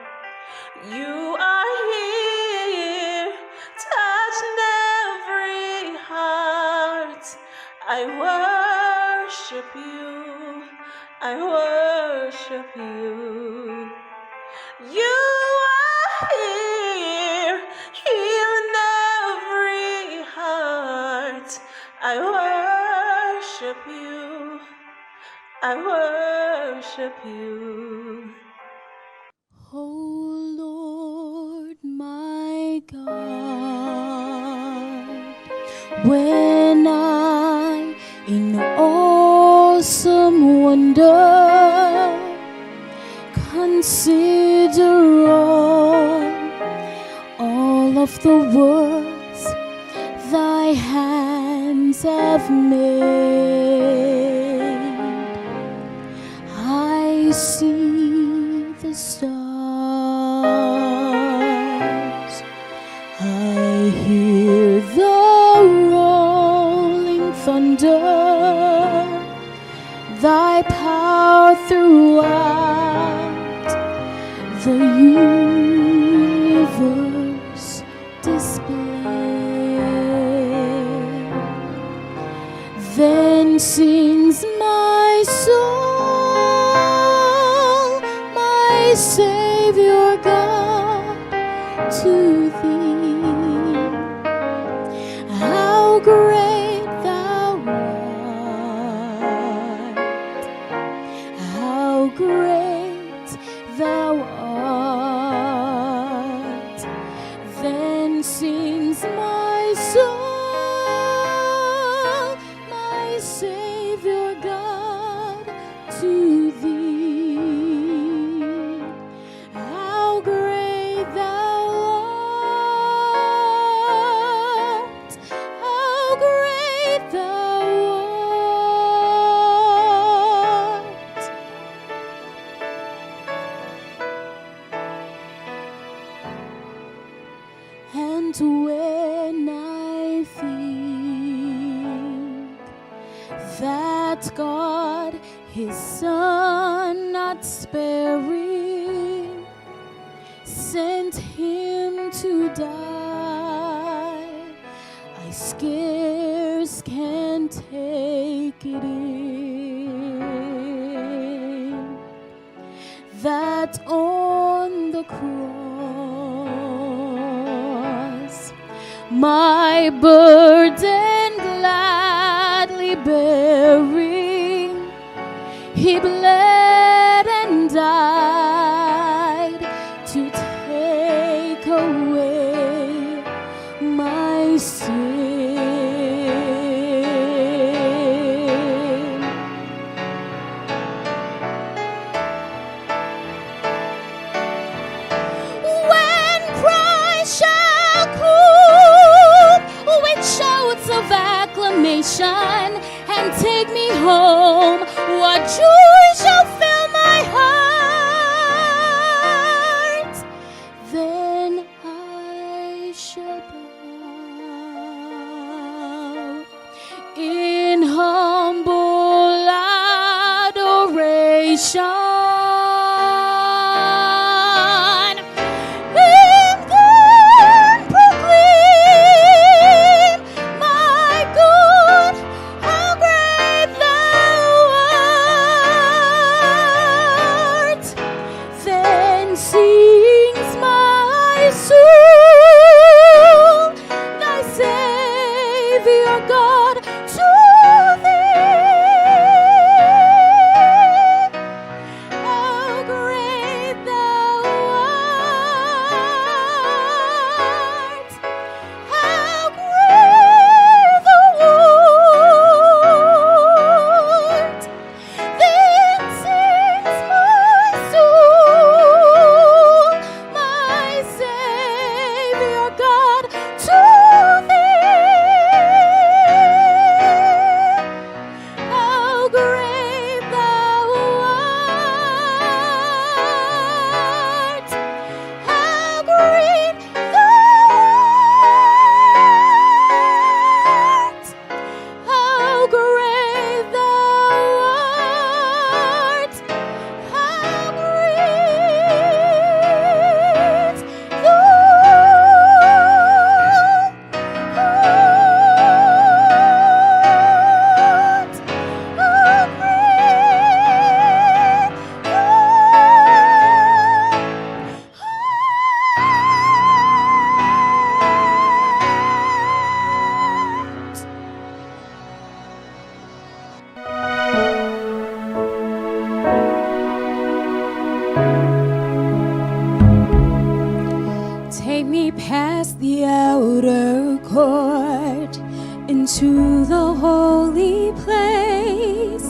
You are here, touching every heart. I worship you. I worship you. You are here, healing every heart. I worship you. I worship you. Oh Lord, my God, when I in awesome wonder consider all of the works thy hands have made, I see the stars, I hear the rolling thunder, thy power throughout the universe display. Then sings my soul, my Savior God, to thee. How great thou art, how great thou art. Then sings my soul, my Savior God, to thee. How great thou art, how great thou art. And when I think that God, his Son, not sparing, sent him to die, I scarce can take it in, that on the cross my burden gladly bearing, he bled and died to take away my sin. When Christ shall come with shouts of acclamation and take me home, what joy shall fill my heart. Then I shall bow in humble And then proclaim, my God, how great thou art. Then sings my soul, thy Savior God, to thee. How great thou art. How great thou art. Then sings my soul, my Savior God, to thee. How great thou art. How great thou art. How great thou art. How great thou art. How Take me past the outer court into the holy place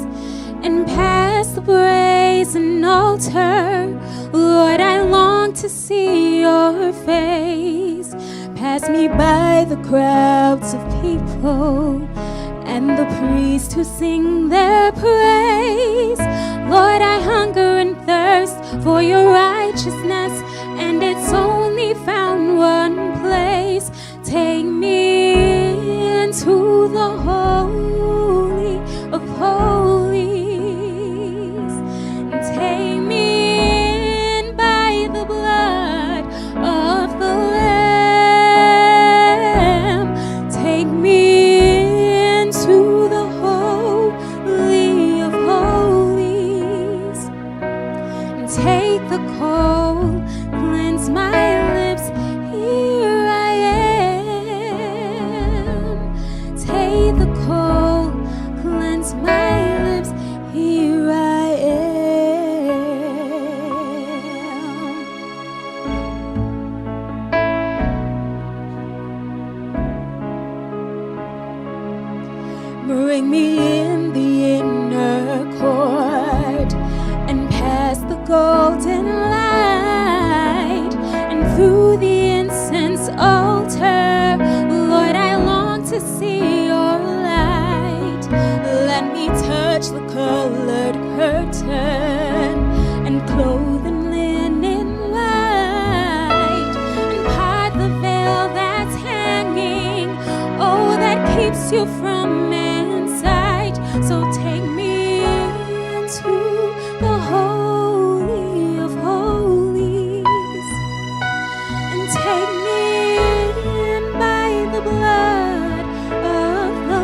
and past the brazen altar. Lord, I long to see your face. Pass me by the crowds of people and the priests who sing their praise. Lord, I hunger and thirst for your righteousness, and it's only found one place. Take me into the holy of holies. Take me in by the blood of the Lamb. Take me into the holy of holies. Take the coal, cleanse my lips, here I am. Take the coal, cleanse my lips, here I am. Bring me in the inner court and past the golden light and through the incense altar. Lord, I long to see your light. Let me touch the colored curtain and clothe in linen white and part the veil that's hanging, oh, that keeps you from man's sight. So take me into the holy of holies and take me in by the blood of the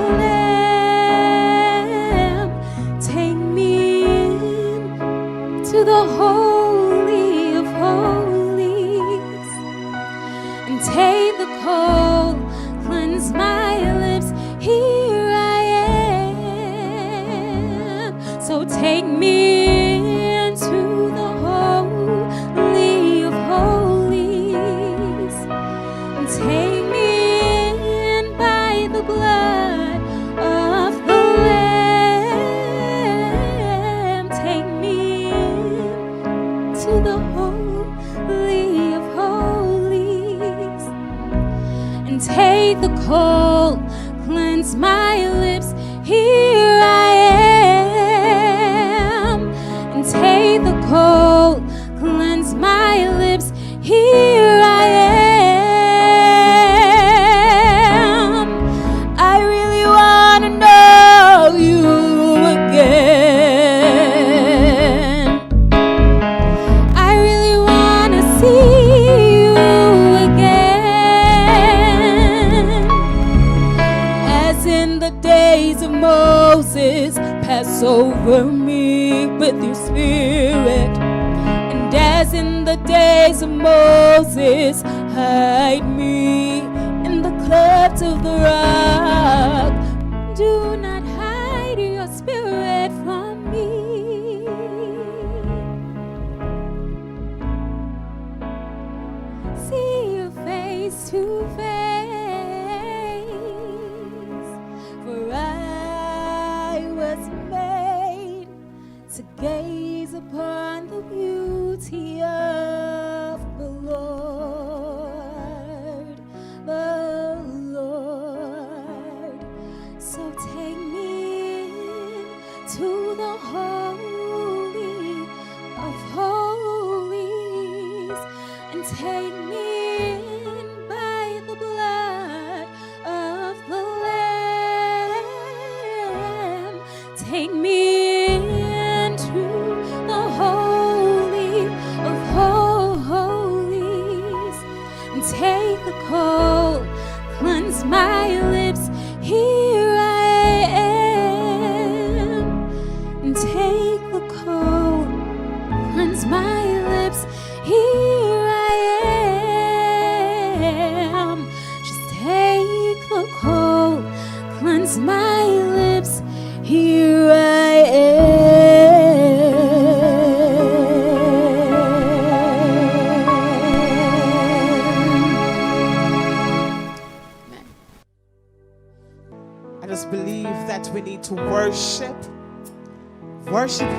Lamb. Take me in to the holy of holies and take the coal, cleanse my lips, here I am. So take me into the holy of holies and take me in by the blood of the Lamb. Take me in to the holy of holies and take the coal, cleanse my lips, here I am. And take the coal, cleanse my lips, here I am. I really want to know you again. days of Moses, pass over me with your spirit. And as in the days of Moses, hide me in the cleft of the rock. Do not hide your spirit from me. See your face to face, for I was made to gaze upon the beauty of the Lord, the Lord. So take me to the holy of holies, and take me in by the blood of the Lamb. Take me into the holy of holies, and take the coal, cleanse my lips. Here I am. And take the coal, cleanse my lips. Here I am. Just take the coal, cleanse my lips. Here I am. I just believe that we need to worship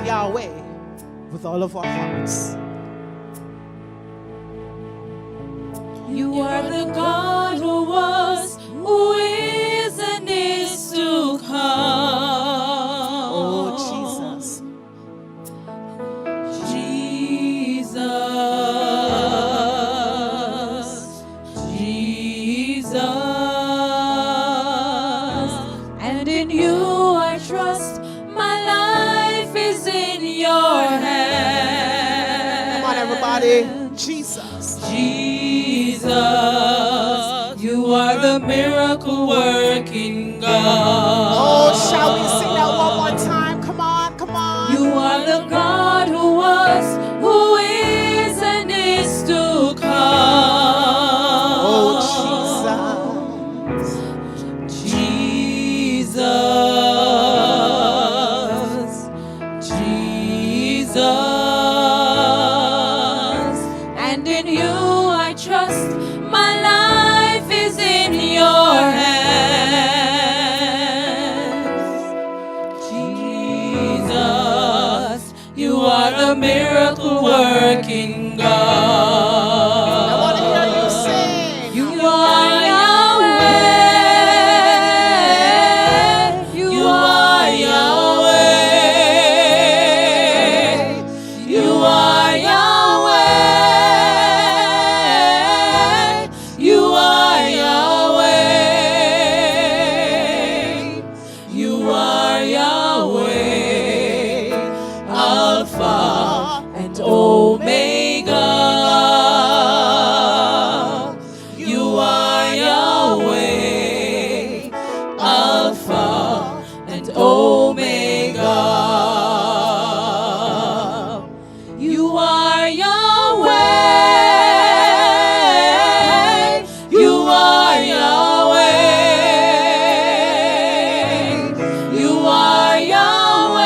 Yahweh with all of our hearts. You are the God who was, who is, and is to come. Oh, Jesus. Jesus. And in you I trust, my life is in your hands. Come on, everybody. Jesus. Jesus, you are the miracle working God. Oh, shall we sing that one more time? Come on, come on. You are the God who was, who is, and is to come. Oh, Jesus. Jesus. And in you I trust, my life is in your hands. Jesus, you are the miracle working God. I want to hear you sing. You are Yahweh. You are Yahweh. You are Yahweh. You are Yahweh. You are Yahweh. Alpha and Omega. You are Yahweh. Alpha and Omega. You are Yahweh. You are Yahweh. You are Yahweh.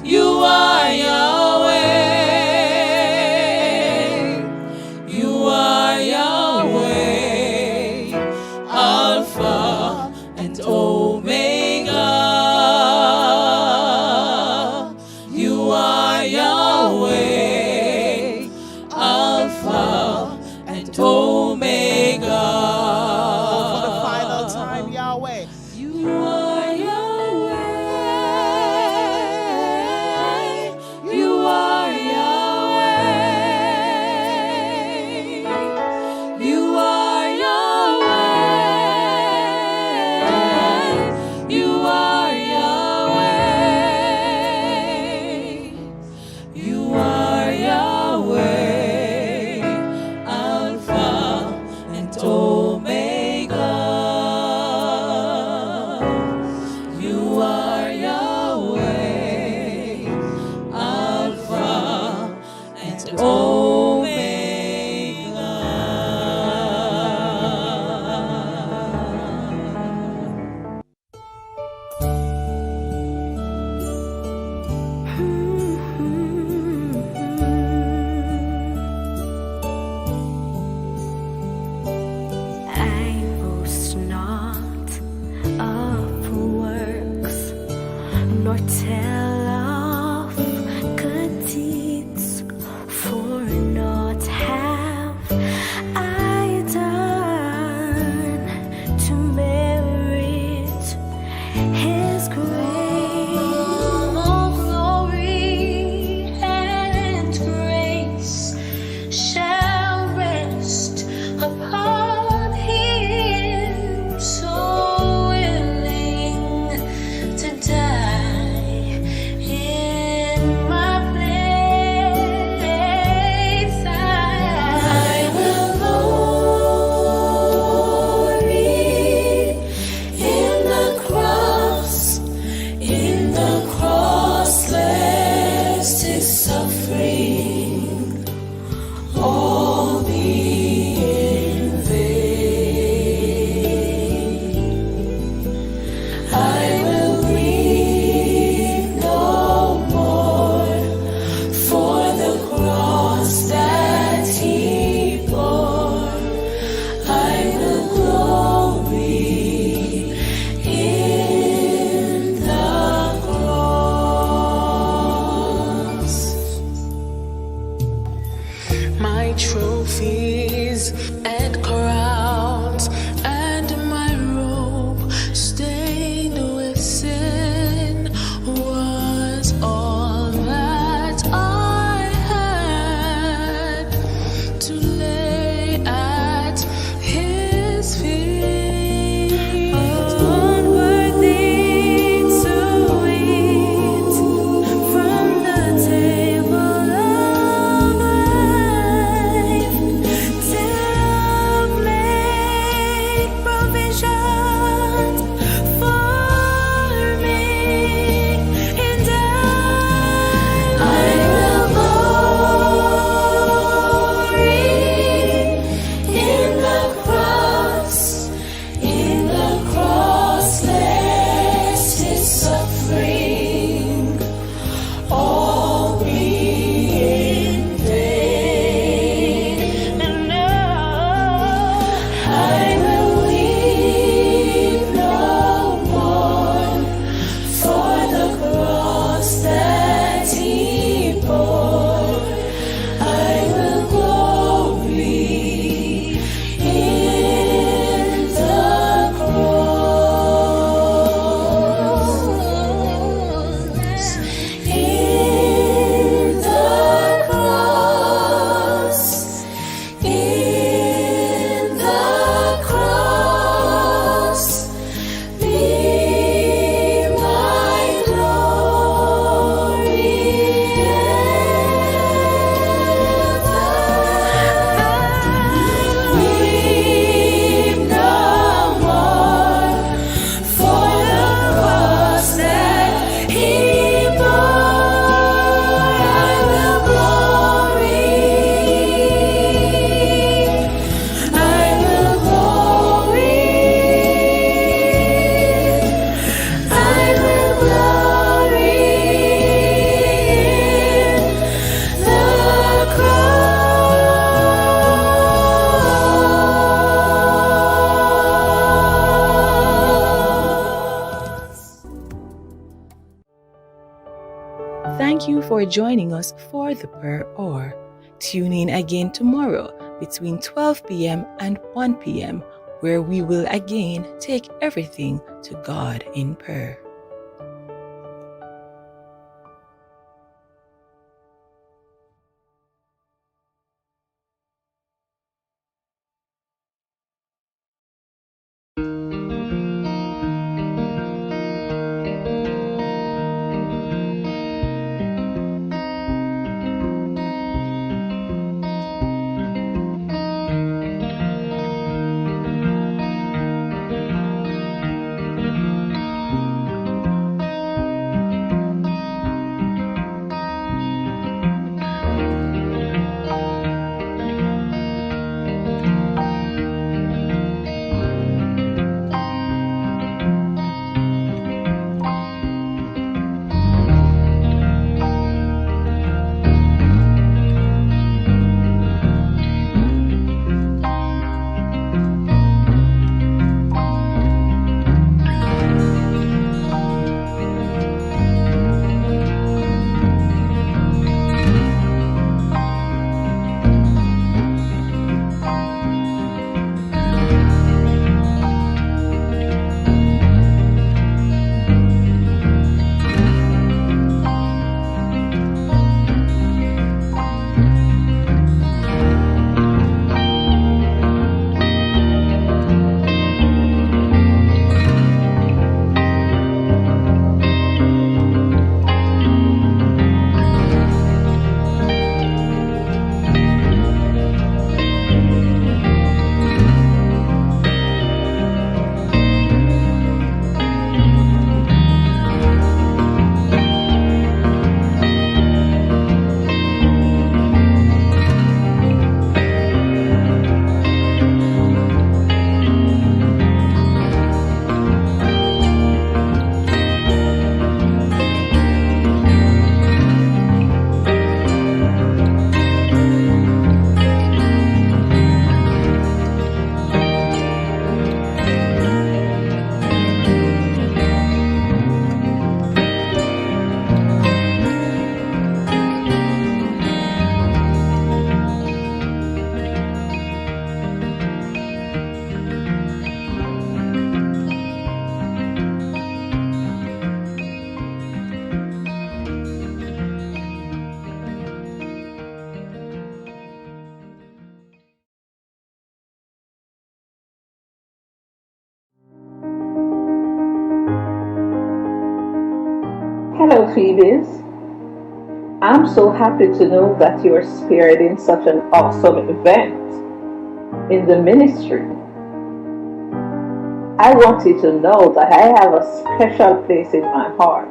You are Yahweh. You are Yahweh. Alpha and Omega. You are Yahweh. Alpha and Omega. For the final time, Yahweh. You are Yahweh. You are Yahweh. You are Yahweh. You are Yahweh. You are Yahweh. Alpha I will weep no more for the cross that he bore. I will glory in the cross. In the cross. In the cross, be my glory ever. Weep no more for the cross that he bore. I will glory. I will glory. I will glory in the cross. Thank you for joining us for the prayer hour. Tune in again tomorrow between 12 p.m. and 1 p.m., where we will again take everything to God in prayer. Hello, Phoebes. I'm so happy to know that you are spearheading such an awesome event in the ministry. I want you to know that I have a special place in my heart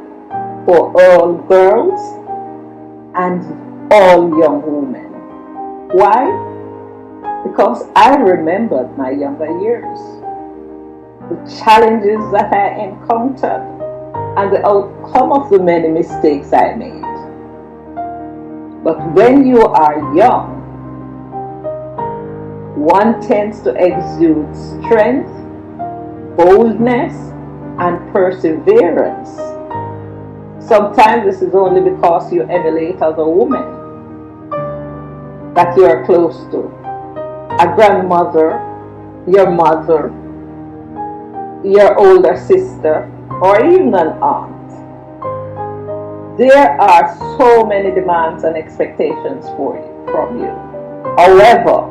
for all girls and all young women. Why? Because I remembered my younger years, the challenges that I encountered, and the outcome of the many mistakes I made. But when you are young, One tends to exude strength, boldness, and perseverance. Sometimes this is only because you emulate other women that you are close to. A grandmother, your mother, your older sister, or even an aunt. There are so many demands and expectations from you. However,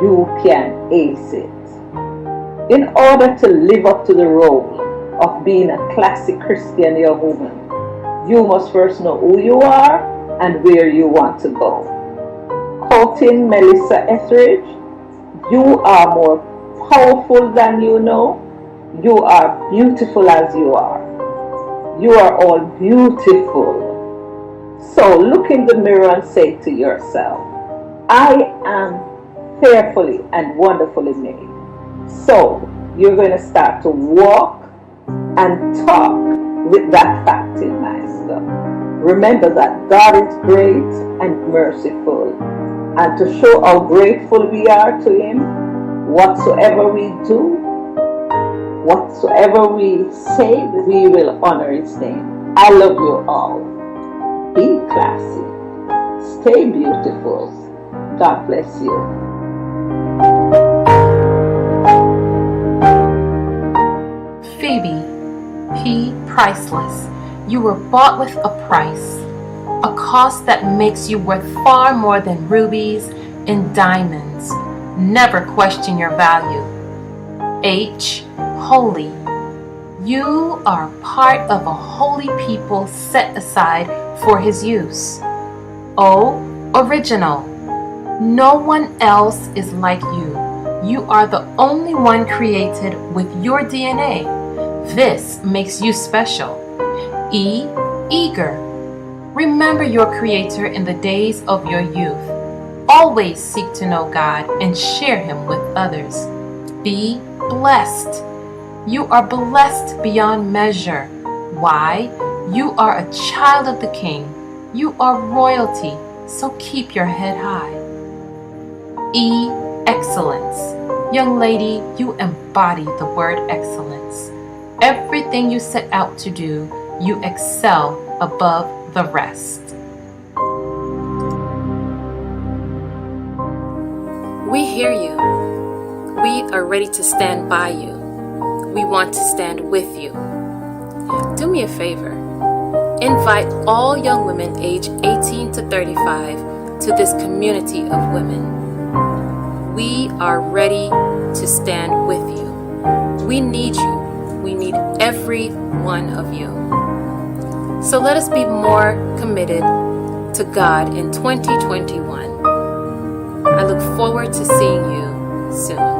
you can ace it. In order to live up to the role of being a classic Christian young woman, you must first know who you are and where you want to go. Quoting Melissa Etheridge, you are more powerful than you know. You are beautiful as you are. You are all beautiful. So look in the mirror and say to yourself, I am fearfully and wonderfully made. So you're going to start to walk and talk with that fact in mind. Remember that God is great and merciful. And to show how grateful we are to Him, whatsoever we do, whatsoever we say, we will honor His name. I love you all. Be classy. Stay beautiful. God bless you. Phoebe P. Priceless, you were bought with a price, a cost that makes you worth far more than rubies and diamonds. Never question your value. H. Holy, you are part of a holy people set aside for His use. O. Original, no one else is like you. You are the only one created with your DNA. This makes you special. E. Eager, remember your Creator in the days of your youth. Always seek to know God and share Him with others. Be blessed. You are blessed beyond measure. Why? You are a child of the King. You are royalty, so keep your head high. E. Excellence. Young lady, you embody the word excellence. Everything you set out to do, you excel above the rest. We hear you. We are ready to stand by you. We want to stand with you. Do me a favor. Invite all young women aged 18 to 35 to this community of women. We are ready to stand with you. We need you. We need every one of you. So let us be more committed to God in 2021. I look forward to seeing you soon.